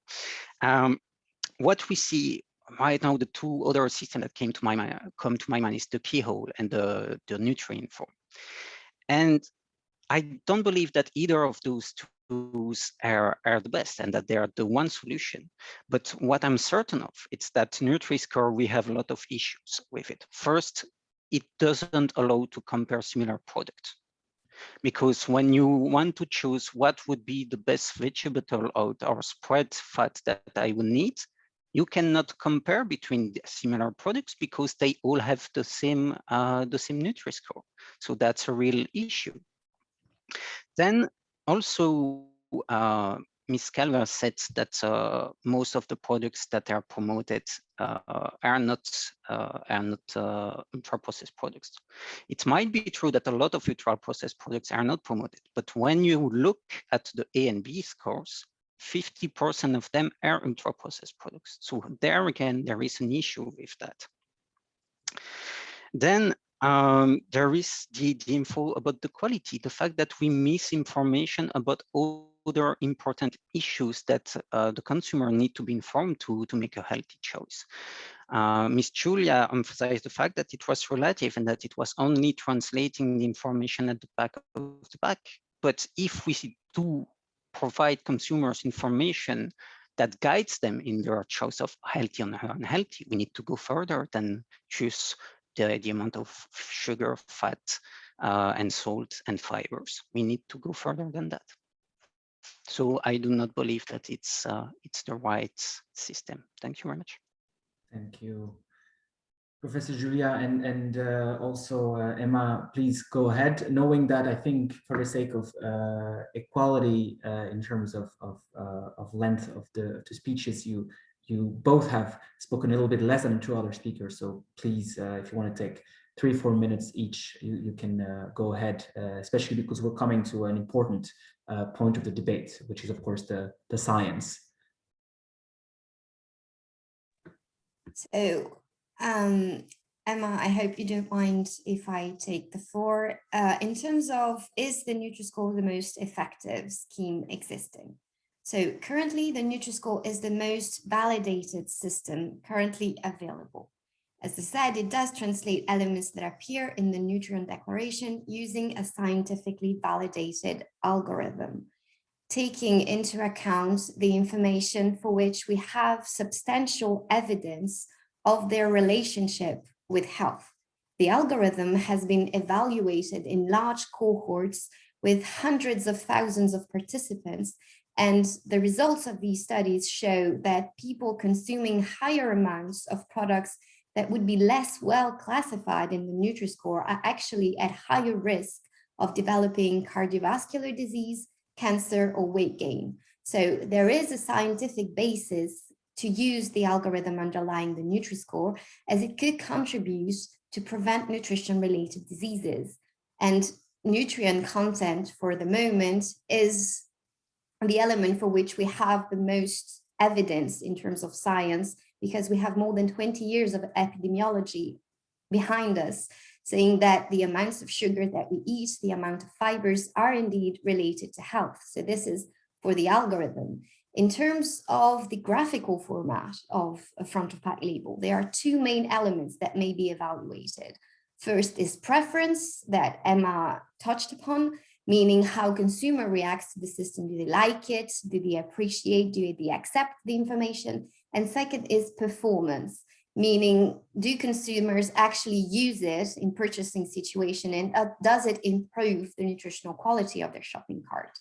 What we see right now, the two other systems that come to my mind is the Keyhole and the Nutri-Info. And I don't believe that either of those tools are the best and that they are the one solution. But what I'm certain of, it's that Nutri-Score, we have a lot of issues with it. First, it doesn't allow to compare similar products. Because when you want to choose what would be the best vegetable oil or spread fat that I would need, you cannot compare between the similar products because they all have the same Nutri-Score. So that's a real issue. Then also, Ms. Calver said that most of the products that are promoted are not ultra-processed products. It might be true that a lot of ultra-processed products are not promoted, but when you look at the A and B scores, 50% of them are ultra-processed products. So there again, there is an issue with that. Then there is the info about the quality, the fact that we miss information about other important issues that the consumer need to be informed to make a healthy choice. Ms. Julia emphasized the fact that it was relative and that it was only translating the information at the back of the pack. But if we do provide consumers information that guides them in their choice of healthy or unhealthy, we need to go further than choose the amount of sugar, fat, and salt and fibers. We need to go further than that. So I do not believe that it's the right system. Thank you very much. Thank you, Professor Julia, and also Emma. Please go ahead. Knowing that, I think for the sake of equality in terms of length of the speeches, you both have spoken a little bit less than two other speakers. So please, if you want to take 3-4 minutes each, you can go ahead, especially because we're coming to an important point of the debate, which is, of course, the science. So, Emma, I hope you don't mind if I take the floor. In terms of, is the Nutri-Score the most effective scheme existing? So currently, the Nutri-Score is the most validated system currently available. As I said, it does translate elements that appear in the nutrient declaration using a scientifically validated algorithm, taking into account the information for which we have substantial evidence of their relationship with health. The algorithm has been evaluated in large cohorts with hundreds of thousands of participants, and the results of these studies show that people consuming higher amounts of products that would be less well classified in the Nutri-Score are actually at higher risk of developing cardiovascular disease, cancer, or weight gain. So there is a scientific basis to use the algorithm underlying the Nutri-Score, as it could contribute to prevent nutrition-related diseases. And nutrient content for the moment is the element for which we have the most evidence in terms of science, because we have more than 20 years of epidemiology behind us. saying that the amounts of sugar that we eat, the amount of fibers are indeed related to health. So this is for the algorithm. In terms of the graphical format of a front of pack label, there are two main elements that may be evaluated. First is preference that Emma touched upon, meaning how consumer reacts to the system. Do they like it? Do they appreciate? Do they accept the information? And second is performance, meaning do consumers actually use it in purchasing situation, and does it improve the nutritional quality of their shopping cart?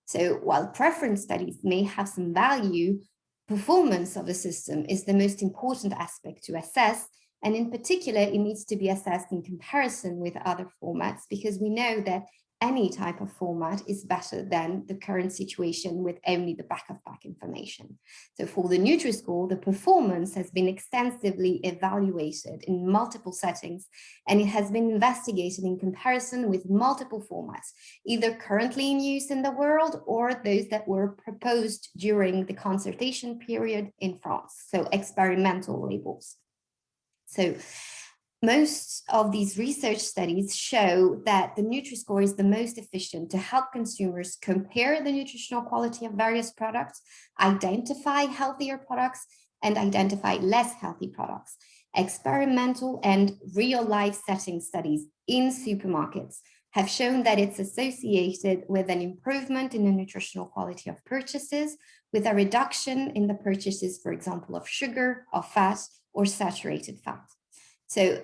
So while preference studies may have some value, performance of a system is the most important aspect to assess. And in particular, it needs to be assessed in comparison with other formats, because we know that any type of format is better than the current situation with only the back of pack information. So for the Nutri-Score, the performance has been extensively evaluated in multiple settings, and it has been investigated in comparison with multiple formats, either currently in use in the world or those that were proposed during the consultation period in France, so experimental labels. So most of these research studies show that the Nutri-Score is the most efficient to help consumers compare the nutritional quality of various products, identify healthier products, and identify less healthy products. Experimental and real-life setting studies in supermarkets have shown that it's associated with an improvement in the nutritional quality of purchases, with a reduction in the purchases, for example, of sugar, of fat, or saturated fat. So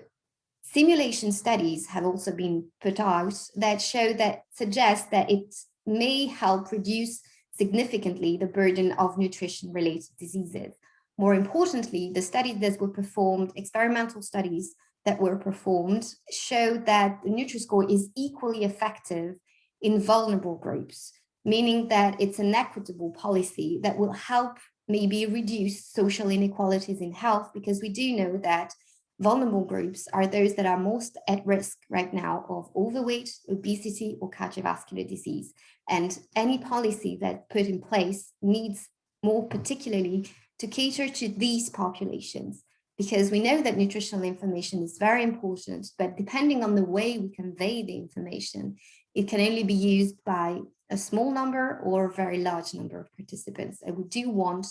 simulation studies have also been put out that suggest that it may help reduce significantly the burden of nutrition-related diseases. More importantly, the studies that were performed, experimental studies that were performed, show that the Nutri-Score is equally effective in vulnerable groups, meaning that it's an equitable policy that will help maybe reduce social inequalities in health, because we do know that vulnerable groups are those that are most at risk right now of overweight, obesity, or cardiovascular disease. And any policy that's put in place needs more particularly to cater to these populations, because we know that nutritional information is very important, but depending on the way we convey the information, it can only be used by a small number or a very large number of participants. And we do want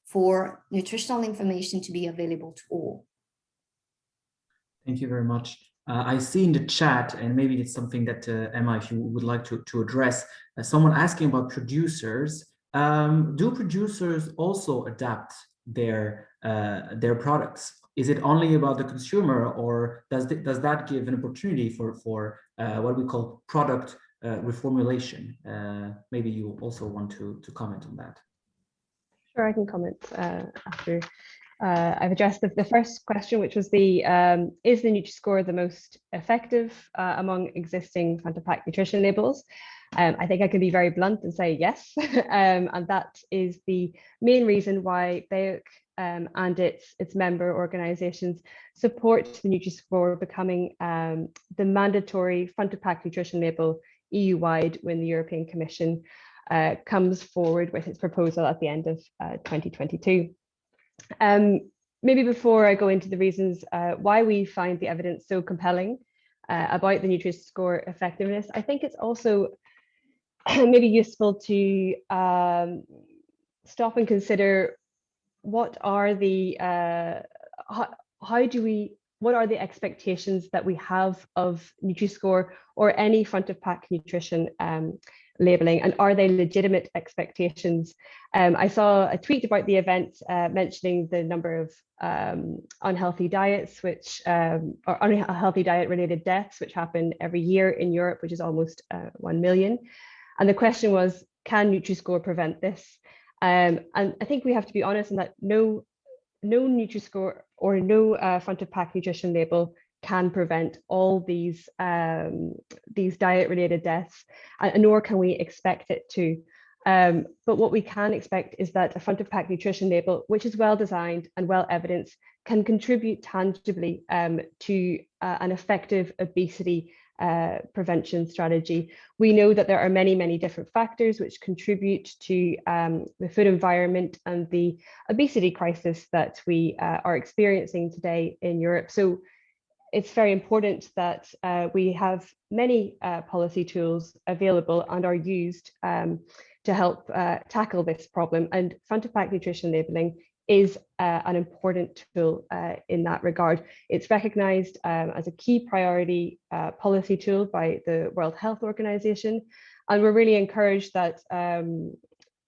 for nutritional information to be available to all. Thank you very much. I see in the chat, and maybe it's something that Emma, if you would like to address, someone asking about producers. Do producers also adapt their products? Is it only about the consumer, or does that give an opportunity for what we call product reformulation? Maybe you also want to comment on that. Sure, I can comment after I've addressed the first question, which was is the Nutri-Score the most effective among existing front of pack nutrition labels? I think I can be very blunt and say yes, and that is the main reason why BEUC and its member organizations support the Nutri-Score becoming the mandatory front of pack nutrition label EU-wide when the European Commission comes forward with its proposal at the end of 2022. Maybe before I go into the reasons why we find the evidence so compelling about the Nutri-Score effectiveness, I think it's also maybe useful to stop and consider what are the what are the expectations that we have of Nutri-Score or any front of pack nutrition labeling, and are they legitimate expectations? I saw a tweet about the event mentioning the number of unhealthy diets, or unhealthy diet related deaths, which happen every year in Europe, which is almost 1 million. And the question was, can Nutri-Score prevent this? And I think we have to be honest in that no Nutri-Score or no front of pack nutrition label can prevent all these diet-related deaths, nor can we expect it to. But what we can expect is that a front of pack nutrition label, which is well designed and well evidenced, can contribute tangibly to an effective obesity prevention strategy. We know that there are many, many different factors which contribute to the food environment and the obesity crisis that we are experiencing today in Europe. So it's very important that we have many policy tools available and are used to help tackle this problem. And front-of-pack nutrition labeling is an important tool in that regard. It's recognized as a key priority policy tool by the World Health Organization. And we're really encouraged that an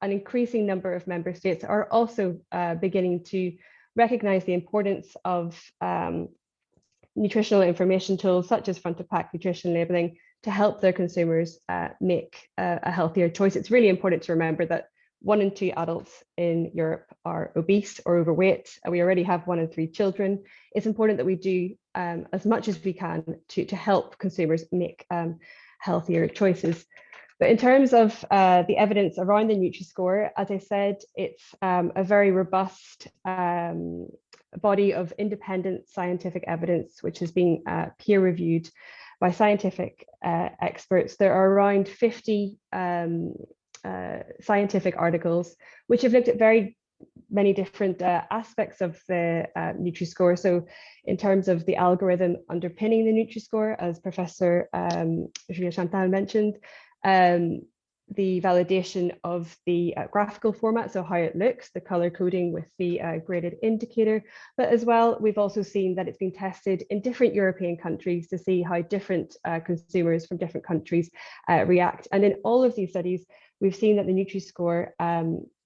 increasing number of member states are also beginning to recognize the importance of nutritional information tools such as front-of-pack nutrition labeling to help their consumers make a healthier choice. It's really important to remember that 1 in 2 adults in Europe are obese or overweight, and we already have 1 in 3 children. It's important that we do as much as we can to help consumers make healthier choices. But in terms of the evidence around the Nutri-Score, as I said, it's a very robust body of independent scientific evidence, which has been peer-reviewed by scientific experts. There are around 50 scientific articles which have looked at very many different aspects of the Nutri-Score. So in terms of the algorithm underpinning the Nutri-Score, as Professor Julia Chantal mentioned, the validation of the graphical format, so how it looks, the color coding with the graded indicator, but as well, we've also seen that it's been tested in different European countries to see how different consumers from different countries react. And in all of these studies, we've seen that the Nutri-Score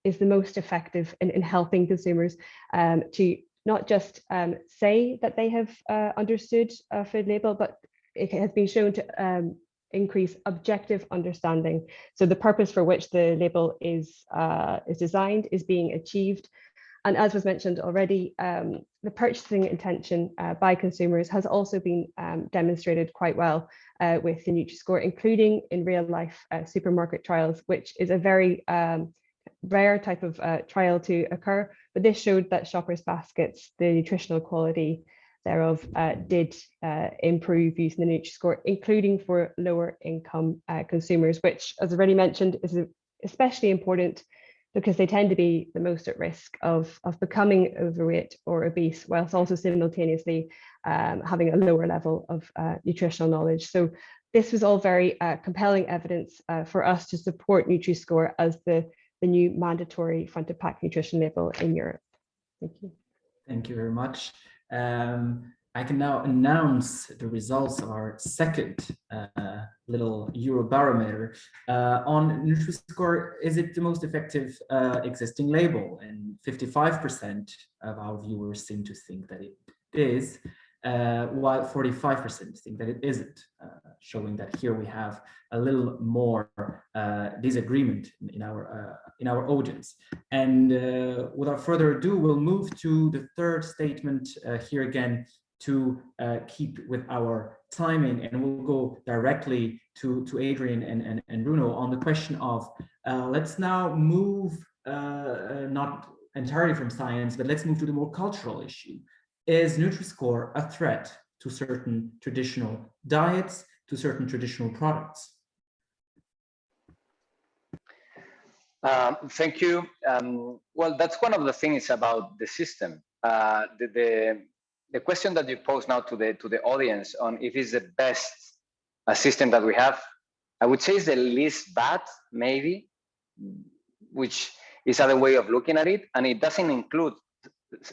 is the most effective in helping consumers to not just say that they have understood a food label, but it has been shown to increase objective understanding. So the purpose for which the label is designed is being achieved. And as was mentioned already, the purchasing intention by consumers has also been demonstrated quite well with the Nutri-Score, including in real life supermarket trials, which is a very rare type of trial to occur. But this showed that shoppers' baskets, the nutritional quality thereof did improve using the Nutri-Score, including for lower income consumers, which, as already mentioned, is especially important because they tend to be the most at risk of becoming overweight or obese, whilst also simultaneously having a lower level of nutritional knowledge. So this was all very compelling evidence for us to support Nutri-Score as the new mandatory front-of-pack nutrition label in Europe. Thank you. Thank you very much. I can now announce the results of our second little Eurobarometer on Nutri-Score. Is it the most effective existing label? And 55% of our viewers seem to think that it is, while 45% think that it isn't, showing that here we have a little more disagreement in our audience. And without further ado, we'll move to the third statement here again to keep with our timing, and we'll go directly to Adrian and Bruno on the question of let's now move not entirely from science, but let's move to the more cultural issue. Is Nutri-Score a threat to certain traditional diets, to certain traditional products? Thank you. Well, that's one of the things about the system. The question that you pose now to the audience on if it's the best system that we have, I would say is the least bad, maybe, which is other way of looking at it, and it doesn't include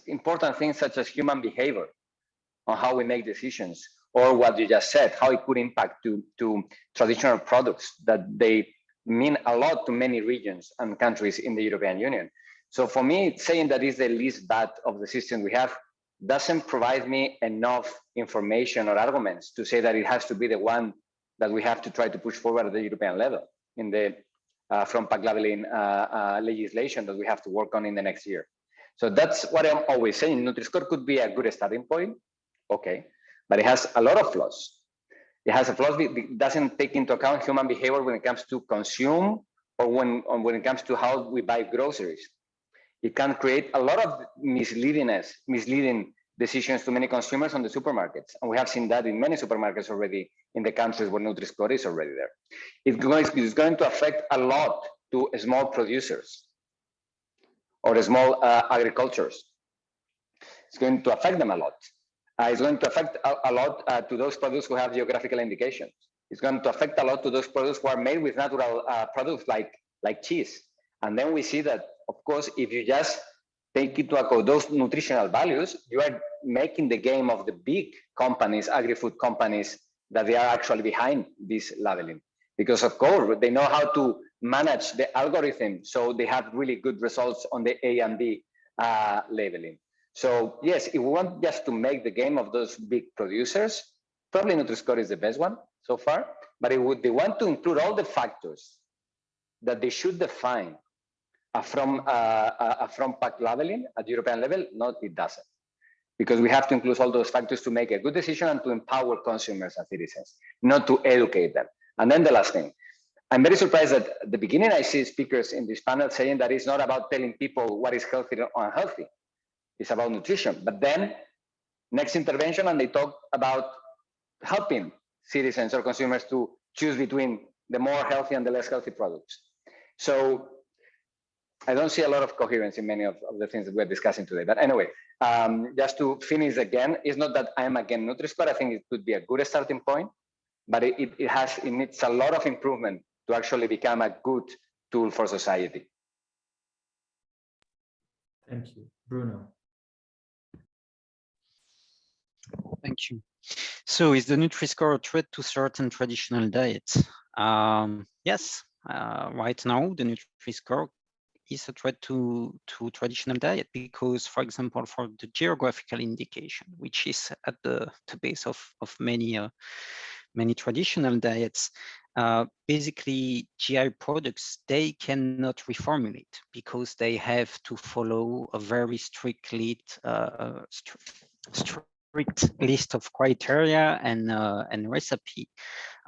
important things such as human behavior on how we make decisions, or what you just said, how it could impact to traditional products that they mean a lot to many regions and countries in the European Union. So for me, saying that is the least bad of the system we have doesn't provide me enough information or arguments to say that it has to be the one that we have to try to push forward at the European level in the front-pack labeling legislation that we have to work on in the next year. So that's what I'm always saying. Nutri-Score could be a good starting point, okay, but it has a lot of flaws. It has a flaws. It doesn't take into account human behavior when it comes to consume or when it comes to how we buy groceries. It can create a lot of misleading decisions to many consumers on the supermarkets. And we have seen that in many supermarkets already in the countries where Nutri-Score is already there. It's going to affect a lot to small producers or small agricultures. It's going to affect them a lot. It's going to affect a lot to those products who have geographical indications. It's going to affect a lot to those products who are made with natural products like cheese. And then we see that, of course, if you just take into account those nutritional values, you are making the game of the big companies, agri-food companies, that they are actually behind this labeling. Because of course, they know how to manage the algorithm, so they have really good results on the A and B labeling. So yes, if we want just to make the game of those big producers, probably Nutri-Score is the best one so far, but they want to include all the factors that they should define from pack labeling at European level. No, it doesn't. Because we have to include all those factors to make a good decision and to empower consumers and citizens, not to educate them. And then the last thing, I'm very surprised that at the beginning I see speakers in this panel saying that it's not about telling people what is healthy or unhealthy. It's about nutrition. But then next intervention, and they talk about helping citizens or consumers to choose between the more healthy and the less healthy products. So I don't see a lot of coherence in many of the things that we're discussing today. But anyway, just to finish again, it's not that I am against Nutri-Score. I think it could be a good starting point, but it needs a lot of improvement to actually become a good tool for society. Thank you. Bruno. Thank you. So is the Nutri-Score a threat to certain traditional diets? Yes, right now the Nutri-Score is a threat to traditional diet because, for example, for the geographical indication, which is at the base of many traditional diets, basically GI products, they cannot reformulate because they have to follow a very strict list of criteria and recipe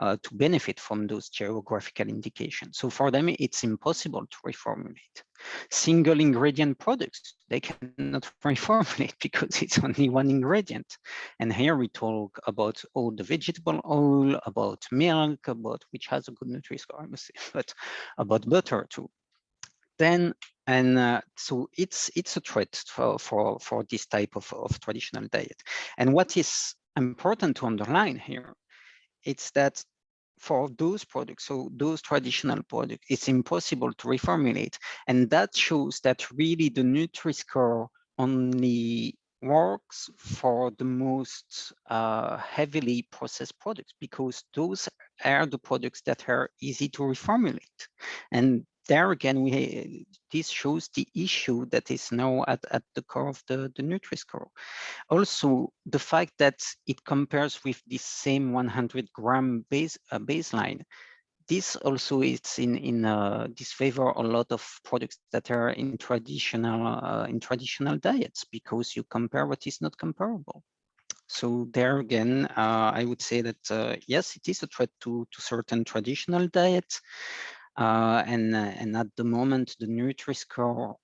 to benefit from those geographical indications. So for them, it's impossible to reformulate. Single ingredient products, they cannot reformulate because it's only one ingredient. And here we talk about all the vegetable oil, about milk, which has a good Nutri-Score, I must say, but about butter too. Then so it's a threat for this type of traditional diet. And what is important to underline here, it's that for those products, so those traditional products, it's impossible to reformulate. And that shows that really the Nutri-Score only works for the most heavily processed products, because those are the products that are easy to reformulate. And there again, this shows the issue that is now at the core of the Nutri-Score. Also, the fact that it compares with the same 100-gram baseline, this also is in disfavor a lot of products that are in traditional diets, because you compare what is not comparable. So there again, I would say that yes, it is a threat to certain traditional diets. And at the moment, the Nutri-Score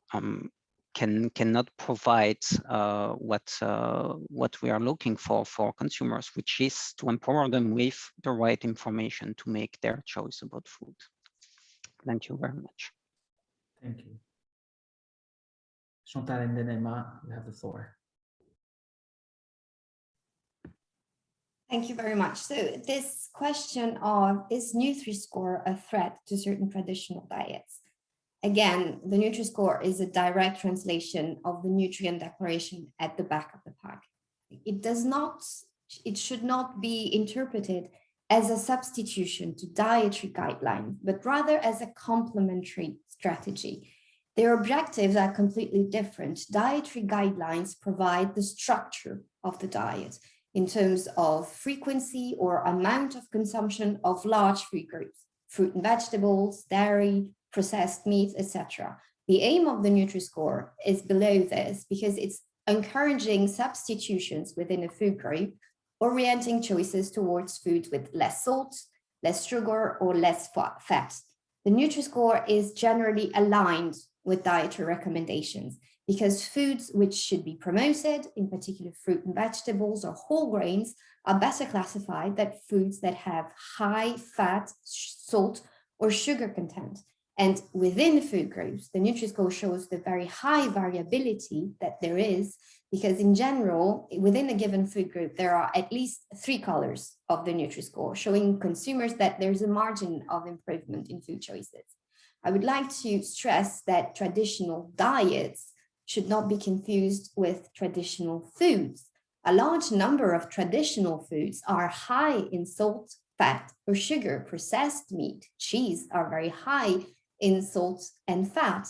cannot provide what we are looking for consumers, which is to empower them with the right information to make their choice about food. Thank you very much. Thank you. Chantal and then Emma, you have the floor. Thank you very much. So this question of, is Nutri-Score a threat to certain traditional diets? Again, the Nutri-Score is a direct translation of the nutrient declaration at the back of the pack. It should not be interpreted as a substitution to dietary guidelines, but rather as a complementary strategy. Their objectives are completely different. Dietary guidelines provide the structure of the diet in terms of frequency or amount of consumption of large food groups, fruit and vegetables, dairy, processed meats, etc. The aim of the Nutri-Score is below this because it's encouraging substitutions within a food group, orienting choices towards foods with less salt, less sugar, or less fat. The Nutri-Score is generally aligned with dietary recommendations because foods which should be promoted, in particular fruit and vegetables or whole grains, are better classified than foods that have high fat, salt, or sugar content. And within food groups, the Nutri-Score shows the very high variability that there is, because in general, within a given food group, there are at least 3 colors of the Nutri-Score, showing consumers that there's a margin of improvement in food choices. I would like to stress that traditional diets should not be confused with traditional foods. A large number of traditional foods are high in salt, fat, or sugar. Processed meat, cheese are very high in salt and fat.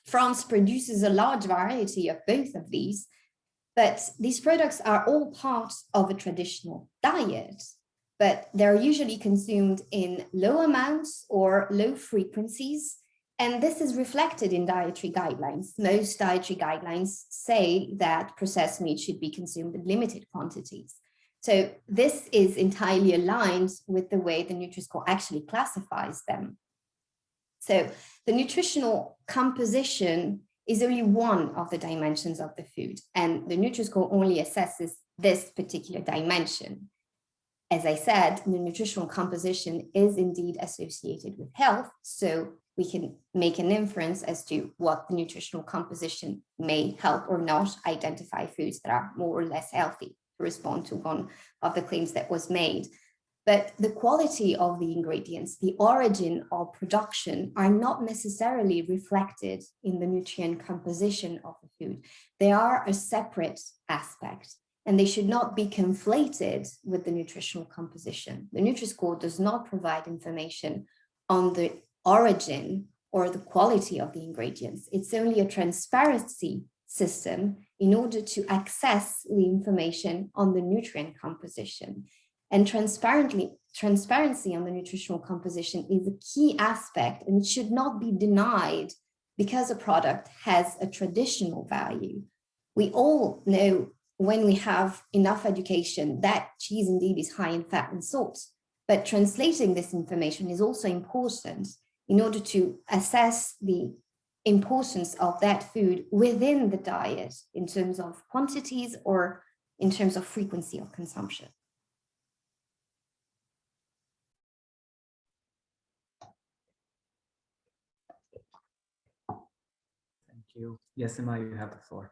France produces a large variety of both of these, but these products are all part of a traditional diet, but they're usually consumed in low amounts or low frequencies. And this is reflected in dietary guidelines. Most dietary guidelines say that processed meat should be consumed in limited quantities. So this is entirely aligned with the way the Nutri-Score actually classifies them. So the nutritional composition is only one of the dimensions of the food, and the Nutri-Score only assesses this particular dimension. As I said, the nutritional composition is indeed associated with health, so we can make an inference as to what the nutritional composition may help or not identify foods that are more or less healthy, to respond to one of the claims that was made. But the quality of the ingredients, the origin or production are not necessarily reflected in the nutrient composition of the food. They are a separate aspect, and they should not be conflated with the nutritional composition. The Nutri-Score does not provide information on the origin or the quality of the ingredients. It's only a transparency system in order to access the information on the nutrient composition. And transparency on the nutritional composition is a key aspect, and it should not be denied because a product has a traditional value. We all know, when we have enough education, that cheese indeed is high in fat and salt. But translating this information is also important in order to assess the importance of that food within the diet in terms of quantities or in terms of frequency of consumption. Thank you. Yes, Emma, you have the floor.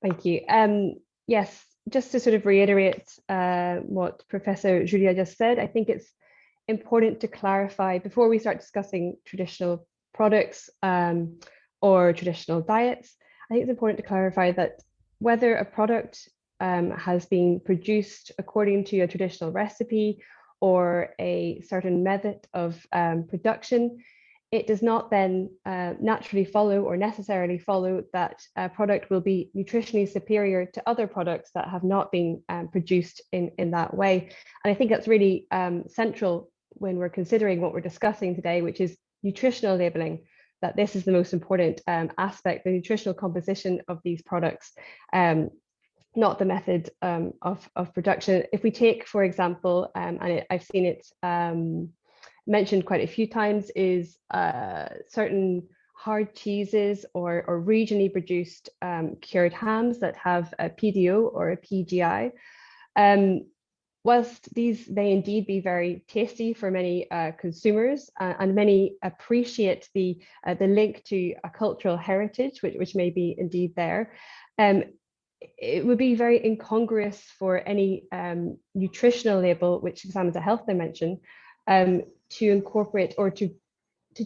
Thank you. Yes, just to sort of reiterate what Professor Julia just said, I think it's important to clarify before we start discussing traditional products or traditional diets. I think it's important to clarify that whether a product has been produced according to a traditional recipe or a certain method of production, it does not then naturally follow or necessarily follow that a product will be nutritionally superior to other products that have not been produced in that way. And I think that's really central when we're considering what we're discussing today, which is nutritional labeling, that this is the most important aspect, the nutritional composition of these products, not the method of production. If we take, for example, and I've seen it mentioned quite a few times, is certain hard cheeses or regionally produced cured hams that have a PDO or a PGI. Whilst these may indeed be very tasty for many consumers, and many appreciate the link to a cultural heritage, which may be indeed there, it would be very incongruous for any nutritional label which examines a health dimension to incorporate or to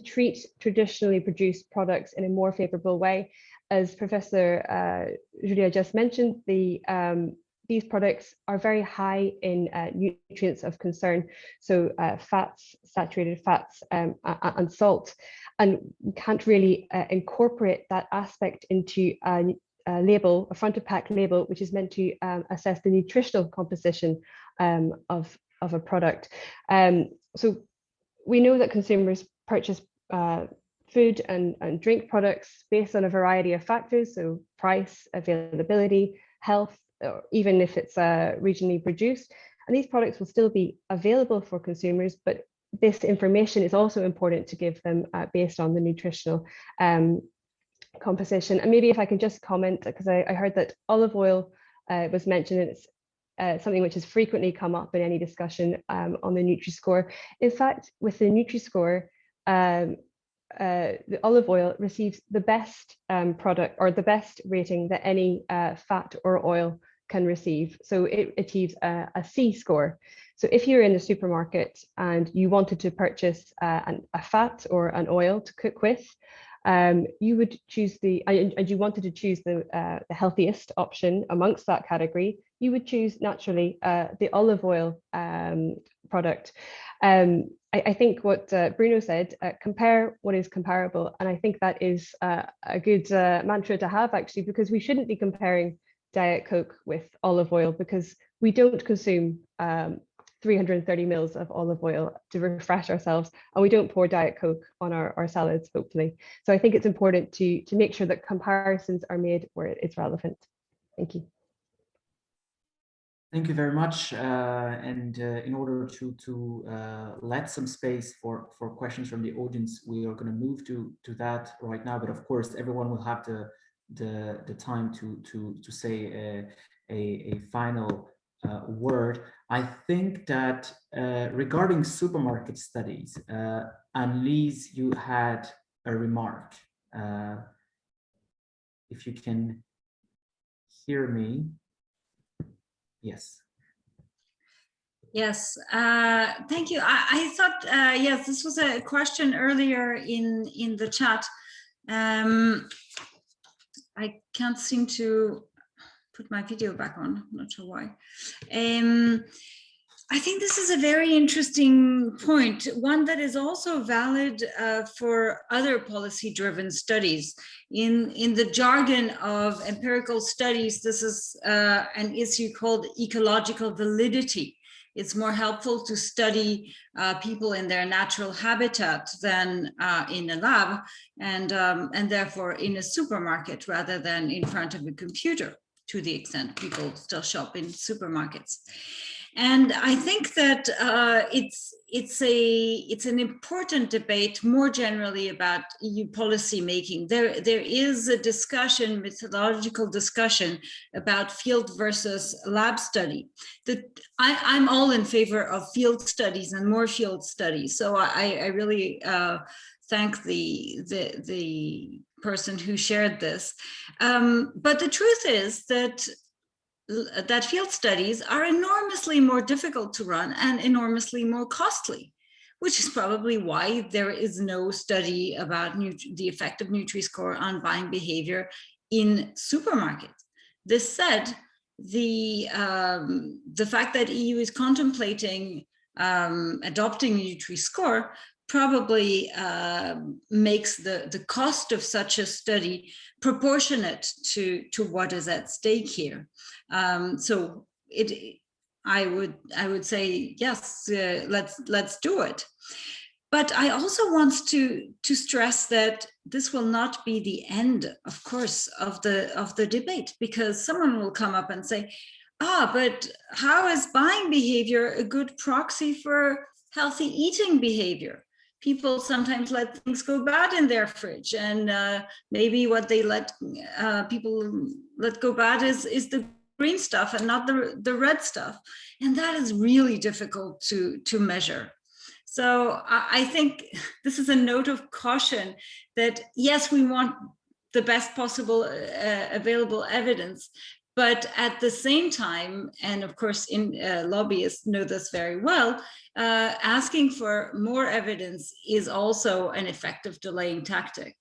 treat traditionally produced products in a more favorable way. As Professor Julia just mentioned, these products are very high in nutrients of concern, so fats, saturated fats, and salt. And we can't really incorporate that aspect into a label, a front of pack label, which is meant to assess the nutritional composition of a product. So we know that consumers purchase food and drink products based on a variety of factors, so price, availability, health, or even if it's regionally produced. And these products will still be available for consumers, but this information is also important to give them based on the nutritional composition. And maybe if I can just comment, because I heard that olive oil was mentioned, and it's something which has frequently come up in any discussion on the Nutri-Score. In fact, with the Nutri-Score, the olive oil receives the best product or the best rating that any fat or oil can receive. So it achieves a C score. So if you're in the supermarket and you wanted to purchase a fat or an oil to cook with, you would choose and you wanted to choose the healthiest option amongst that category, you would choose naturally the olive oil product. I think what Bruno said, compare what is comparable. And I think that is a good mantra to have, actually, because we shouldn't be comparing Diet Coke with olive oil, because we don't consume 330 mils of olive oil to refresh ourselves, and we don't pour Diet Coke on our salads, hopefully. So I think it's important to make sure that comparisons are made where it's relevant. Thank you. Thank you very much. In order to let some space for questions from the audience, we are going to move to that right now. But of course, everyone will have the time to say a final word. I think that regarding supermarket studies, Annelise, you had a remark. If you can hear me. Yes. Yes, thank you. I thought, yes, this was a question earlier in the chat. I can't seem to put my video back on, I'm not sure why. I think this is a very interesting point, one that is also valid for other policy-driven studies. In the jargon of empirical studies, this is an issue called ecological validity. It's more helpful to study people in their natural habitat than in a lab, and therefore in a supermarket rather than in front of a computer, to the extent people still shop in supermarkets. And I think that it's an important debate more generally about EU policy making. There is a discussion, methodological discussion about field versus lab study. I'm all in favor of field studies and more field studies. So I really thank the person who shared this. But the truth is that field studies are enormously more difficult to run and enormously more costly, which is probably why there is no study about the effect of Nutri-Score on buying behavior in supermarkets. This said, the fact that EU is contemplating adopting Nutri-Score probably makes the cost of such a study proportionate to what is at stake here. So I would say yes, let's do it. But I also want to stress that this will not be the end, of course, of the debate, because someone will come up and say, but how is buying behavior a good proxy for healthy eating behavior? People sometimes let things go bad in their fridge, and maybe what they let people let go bad is the green stuff and not the red stuff, and that is really difficult to measure. So I think this is a note of caution that yes, we want the best possible available evidence, but at the same time, and of course, lobbyists know this very well, asking for more evidence is also an effective delaying tactic.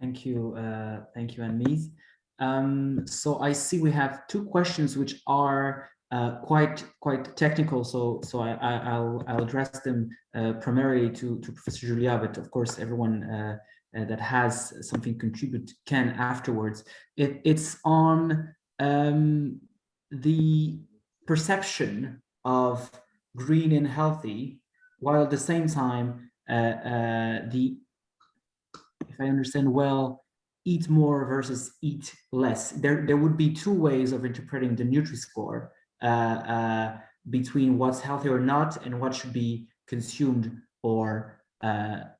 Thank you, Annelise. So I see we have two questions which are quite technical. So I'll address them primarily to Professor Julia, but of course everyone that has something to contribute can afterwards. It's on the perception of green and healthy, while at the same time if I understand well, eat more versus eat less. There would be two ways of interpreting the Nutri-Score between what's healthy or not and what should be consumed or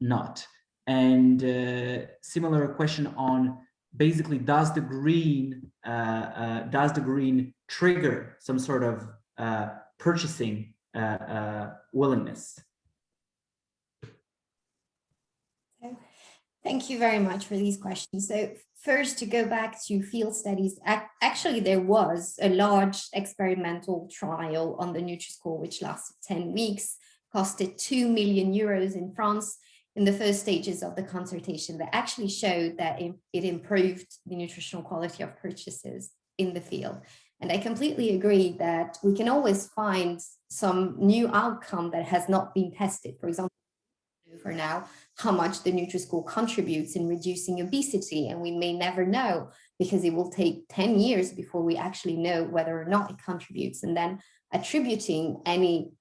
not. And similar question on basically, does the green trigger some sort of purchasing willingness? Thank you very much for these questions. So first, to go back to field studies, actually there was a large experimental trial on the Nutri-Score, which lasted 10 weeks, costed 2 million euros in France in the first stages of the consultation, that actually showed that it improved the nutritional quality of purchases in the field. And I completely agree that we can always find some new outcome that has not been tested. For example, for now, how much the Nutri-Score contributes in reducing obesity, and we may never know, because it will take 10 years before we actually know whether or not it contributes, and then attributing any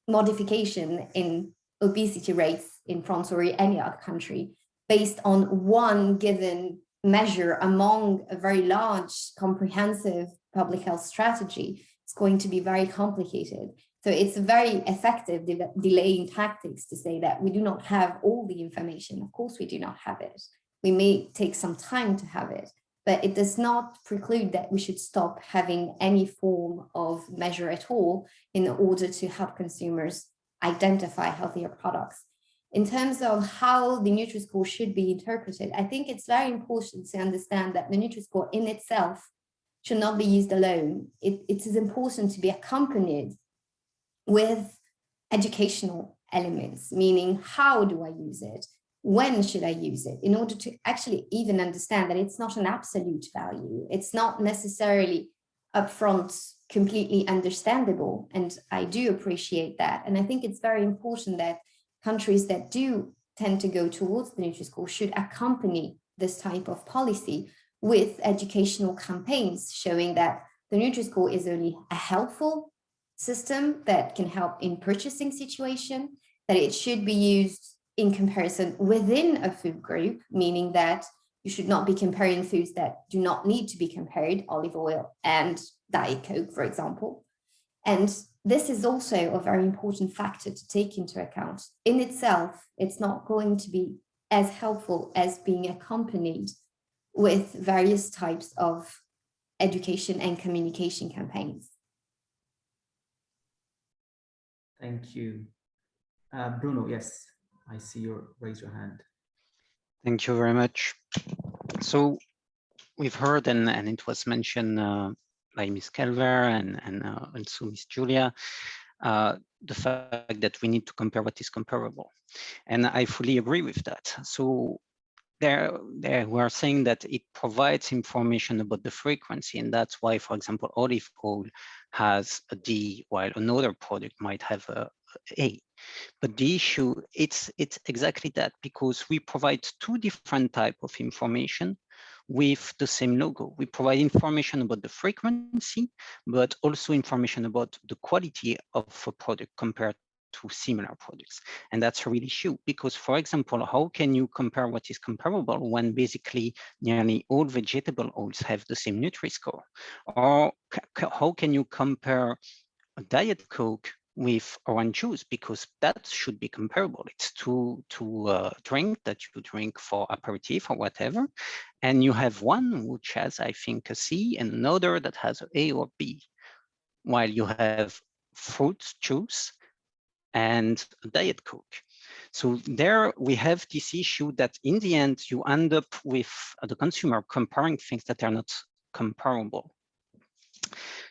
modification in obesity rates in France or any other country based on one given measure among a very large, comprehensive public health strategy, it's going to be very complicated. So it's a very effective delaying tactics to say that we do not have all the information. Of course, we do not have it. We may take some time to have it, but it does not preclude that we should stop having any form of measure at all in order to help consumers identify healthier products. In terms of how the Nutri-Score should be interpreted, I think it's very important to understand that the Nutri-Score in itself should not be used alone. It is important to be accompanied with educational elements, meaning how do I use it? When should I use it? In order to actually even understand that it's not an absolute value. It's not necessarily upfront completely understandable. And I do appreciate that. And I think it's very important that countries that do tend to go towards the Nutri-Score should accompany this type of policy with educational campaigns showing that the Nutri-Score is only a helpful system that can help in purchasing situation, that it should be used in comparison within a food group, meaning that you should not be comparing foods that do not need to be compared, olive oil and Diet Coke, for example. And this is also a very important factor to take into account. In itself, it's not going to be as helpful as being accompanied with various types of education and communication campaigns. Thank you. Bruno, yes, I see you raise your hand. Thank you very much. So we've heard, and it was mentioned by Ms. Calver and also Ms. Julia, the fact that we need to compare what is comparable. And I fully agree with that. So there we are saying that it provides information about the frequency, and that's why, for example, olive oil has a D, while another product might have a A. But the issue, it's exactly that, because we provide two different types of information with the same logo. We provide information about the frequency, but also information about the quality of a product compared to similar products. And that's a real issue, because, for example, how can you compare what is comparable when basically nearly all vegetable oils have the same Nutri-Score? Or how can you compare a Diet Coke with orange juice, because that should be comparable? It's two drink that you drink for aperitif or whatever, and you have one which has, I think, a C and another that has an A or B, while you have fruit juice and Diet Coke. So there we have this issue that in the end you end up with the consumer comparing things that are not comparable.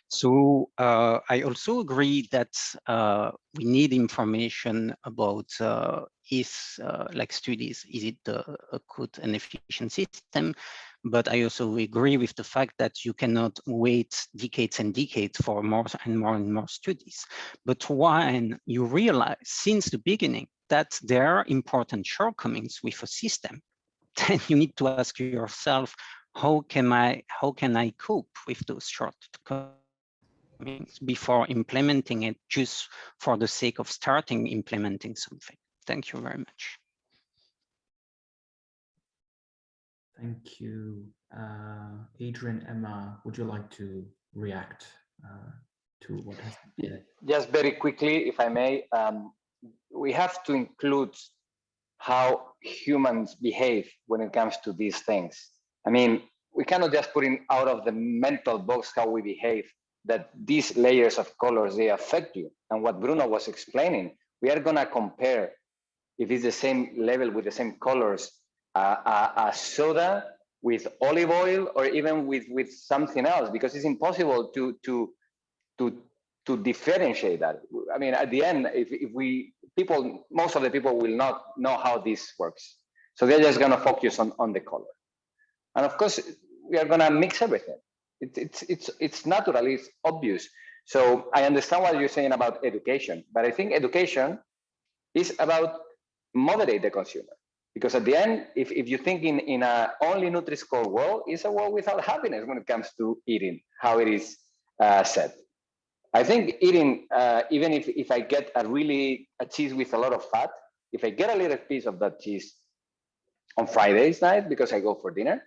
So I also agree that we need information about like studies, is it a good and efficient system? But I also agree with the fact that you cannot wait decades and decades for more and more and more studies. But when you realize since the beginning that there are important shortcomings with a system, then you need to ask yourself, how can I cope with those shortcomings before implementing it just for the sake of starting implementing something? Thank you very much. Thank you. Adrian, Emma, would you like to react to what has been said? Just very quickly, if I may, we have to include how humans behave when it comes to these things. I mean, we cannot just put in out of the mental box how we behave, that these layers of colors, they affect you. And what Bruno was explaining, we are gonna compare, if it's the same level with the same colors, a soda with olive oil or even with something else, because it's impossible to differentiate that. I mean, at the end, if most of the people will not know how this works. So they're just gonna focus on the color. And of course, we are gonna mix everything. It's natural, it's obvious. So I understand what you're saying about education, but I think education is about moderate the consumer. Because at the end, if you think in a only Nutri-Score world, it's a world without happiness when it comes to eating, how it is said. I think eating, even if I get a cheese with a lot of fat, if I get a little piece of that cheese on Friday's night because I go for dinner,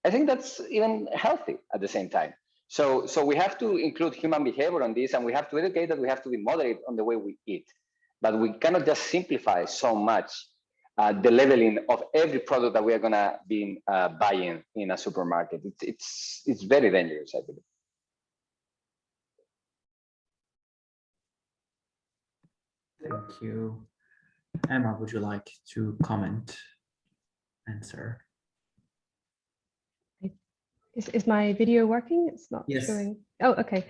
I think that's even healthy at the same time. So we have to include human behavior on this, and we have to educate that we have to be moderate on the way we eat. But we cannot just simplify so much the leveling of every product that we are gonna be buying in a supermarket. It's very dangerous, I believe. Thank you. Emma, would you like to comment, answer? Is my video working? It's not Yes. showing. Oh, okay.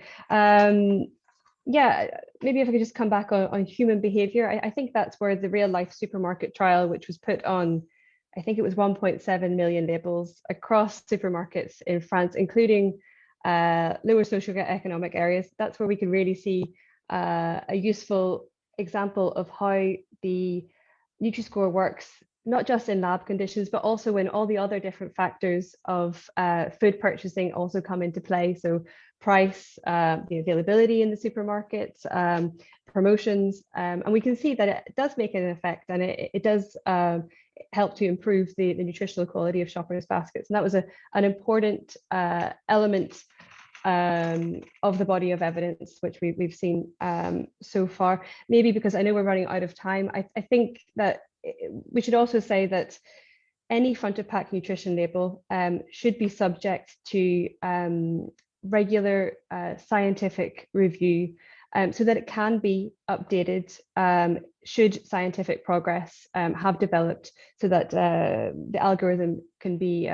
Yeah, maybe if I could just come back on human behavior. I think that's where the real life supermarket trial, which was put on, I think it was 1.7 million labels across supermarkets in France, including lower socioeconomic areas. That's where we can really see a useful example of how the Nutri-Score works, not just in lab conditions, but also when all the other different factors of food purchasing also come into play. So price, the availability in the supermarkets, promotions, and we can see that it does make an effect, and it does help to improve the nutritional quality of shoppers' baskets. And that was an important element of the body of evidence which we've seen so far. Maybe because I know we're running out of time, I think that we should also say that any front of pack nutrition label should be subject to regular scientific review so that it can be updated should scientific progress have developed, so that the algorithm can be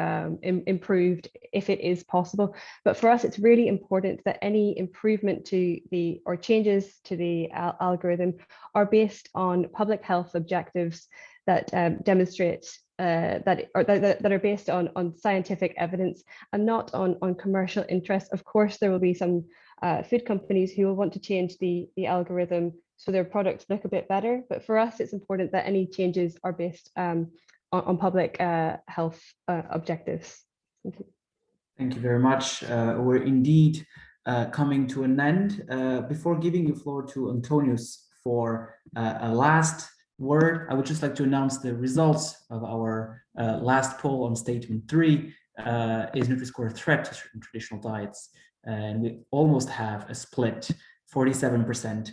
improved if it is possible. But for us, it's really important that any improvement to or changes to the algorithm are based on public health objectives that demonstrate that are based on scientific evidence and not on commercial interests. Of course, there will be some food companies who will want to change the algorithm so their products look a bit better. But for us, it's important that any changes are based on public health objectives. Thank you. Thank you very much. We're indeed coming to an end. Before giving the floor to Antonius for a last word, I would just like to announce the results of our last poll on statement 3. Is Nutri-Score a threat to certain traditional diets? And we almost have a split. 47%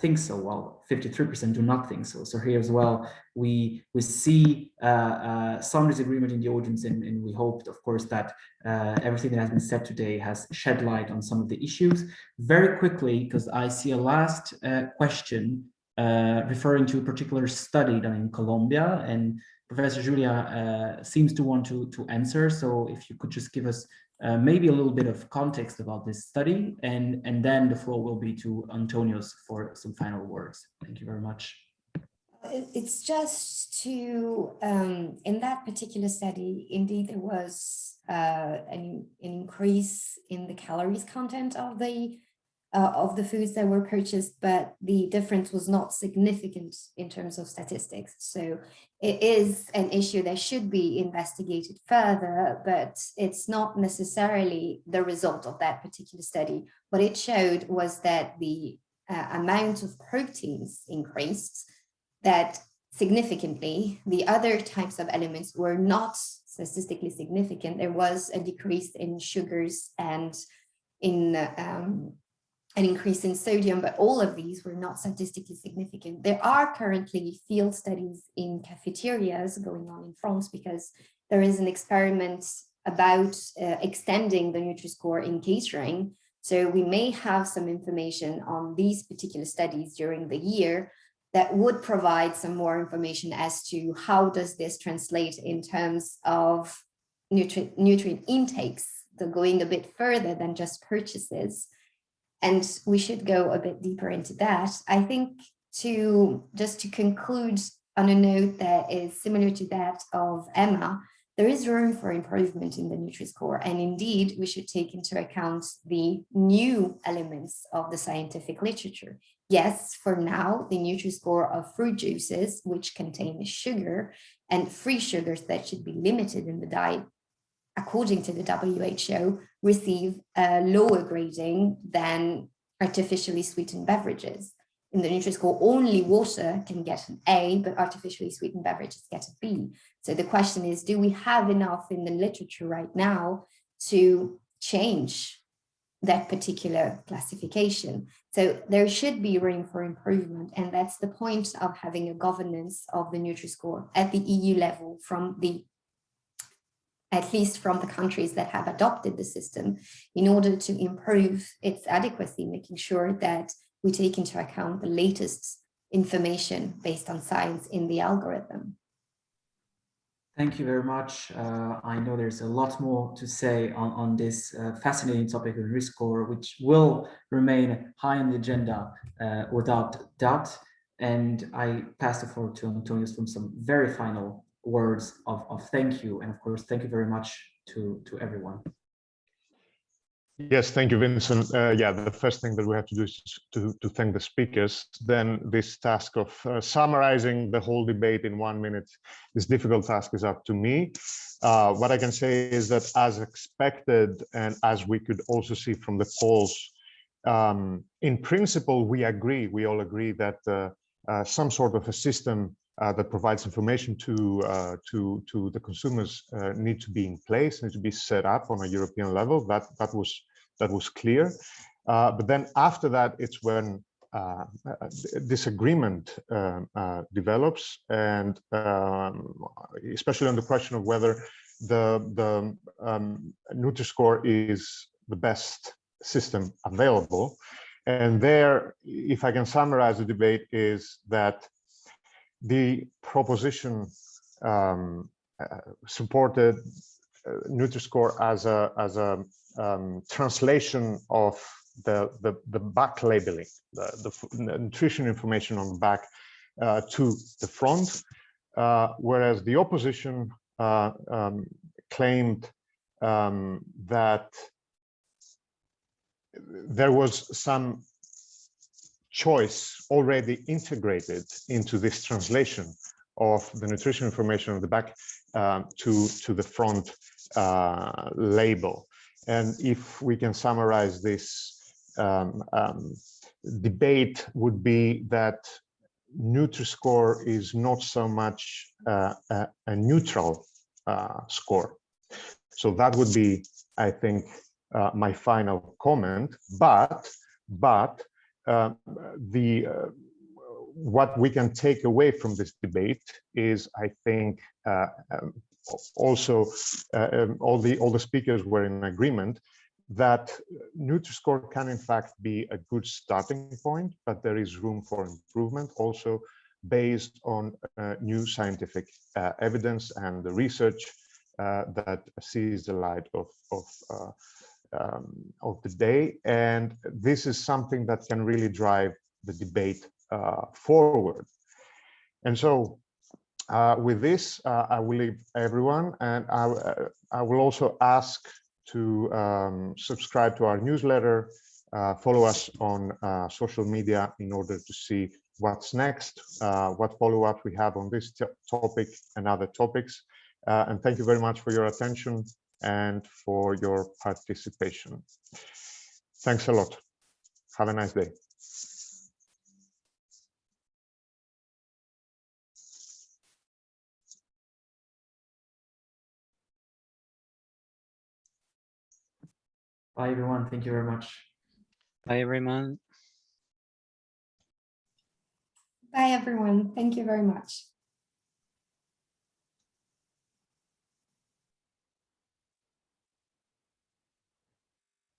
think so, while 53% do not think so. So here as well, we see some disagreement in the audience, and we hope, of course, that everything that has been said today has shed light on some of the issues. Very quickly, because I see a last question referring to a particular study done in Colombia, and Professor Julia seems to want to answer. So if you could just give us maybe a little bit of context about this study, and then the floor will be to Antonius for some final words. Thank you very much. It's just to, in that particular study, indeed, there was an increase in the calories content of the foods that were purchased, but the difference was not significant in terms of statistics. So it is an issue that should be investigated further, but it's not necessarily the result of that particular study. What it showed was that the amount of proteins increased, that significantly the other types of elements were not statistically significant. There was a decrease in sugars and in an increase in sodium, but all of these were not statistically significant. There are currently field studies in cafeterias going on in France, because there is an experiment about extending the Nutri-Score in catering. So we may have some information on these particular studies during the year that would provide some more information as to how does this translate in terms of nutrient intakes, so going a bit further than just purchases. And we should go a bit deeper into that. I think just to conclude on a note that is similar to that of Emma, there is room for improvement in the Nutri-Score, and indeed we should take into account the new elements of the scientific literature. Yes, for now, the Nutri-Score of fruit juices, which contain sugar and free sugars that should be limited in the diet, according to the WHO, receive a lower grading than artificially sweetened beverages. In the Nutri-Score, only water can get an A, but artificially sweetened beverages get a B. So the question is, do we have enough in the literature right now to change that particular classification? So there should be room for improvement, and that's the point of having a governance of the Nutri-Score at the EU level, at least from the countries that have adopted the system, in order to improve its adequacy, making sure that we take into account the latest information based on science in the algorithm. Thank you very much. I know there's a lot more to say on this fascinating topic of Nutri-Score, which will remain high on the agenda without doubt. And I pass the floor to Antonius for some very final words of thank you. And of course, thank you very much to everyone. Yes, thank you, Vincent. Yeah, the first thing that we have to do is to thank the speakers. Then this task of summarizing the whole debate in 1 minute, this difficult task is up to me. What I can say is that, as expected, and as we could also see from the polls, in principle, we all agree that some sort of a system that provides information to the consumers need to be in place, need to be set up on a European level. That was clear. But then after that, it's when disagreement develops, and especially on the question of whether the Nutri-Score is the best system available. And there, if I can summarize the debate, is that the proposition supported Nutri-Score as a translation of the back labeling, the nutrition information on the back to the front, whereas the opposition claimed that there was some choice already integrated into this translation of the nutrition information on the back to the front label. And if we can summarize this debate, would be that Nutri-Score is not so much a neutral score. So that would be, I think, my final comment. But what we can take away from this debate is, I think, also all the speakers were in agreement that Nutri-Score can in fact be a good starting point, but there is room for improvement, also based on new scientific evidence and the research that sees the light of the day. And this is something that can really drive the debate forward. And so with this, I will leave everyone, and I will also ask to subscribe to our newsletter, follow us on social media in order to see what's next, what follow-up we have on this topic and other topics. And thank you very much for your attention and for your participation. Thanks a lot. Have a nice day. Bye, everyone. Thank you very much. Bye, everyone. Bye, everyone. Thank you very much.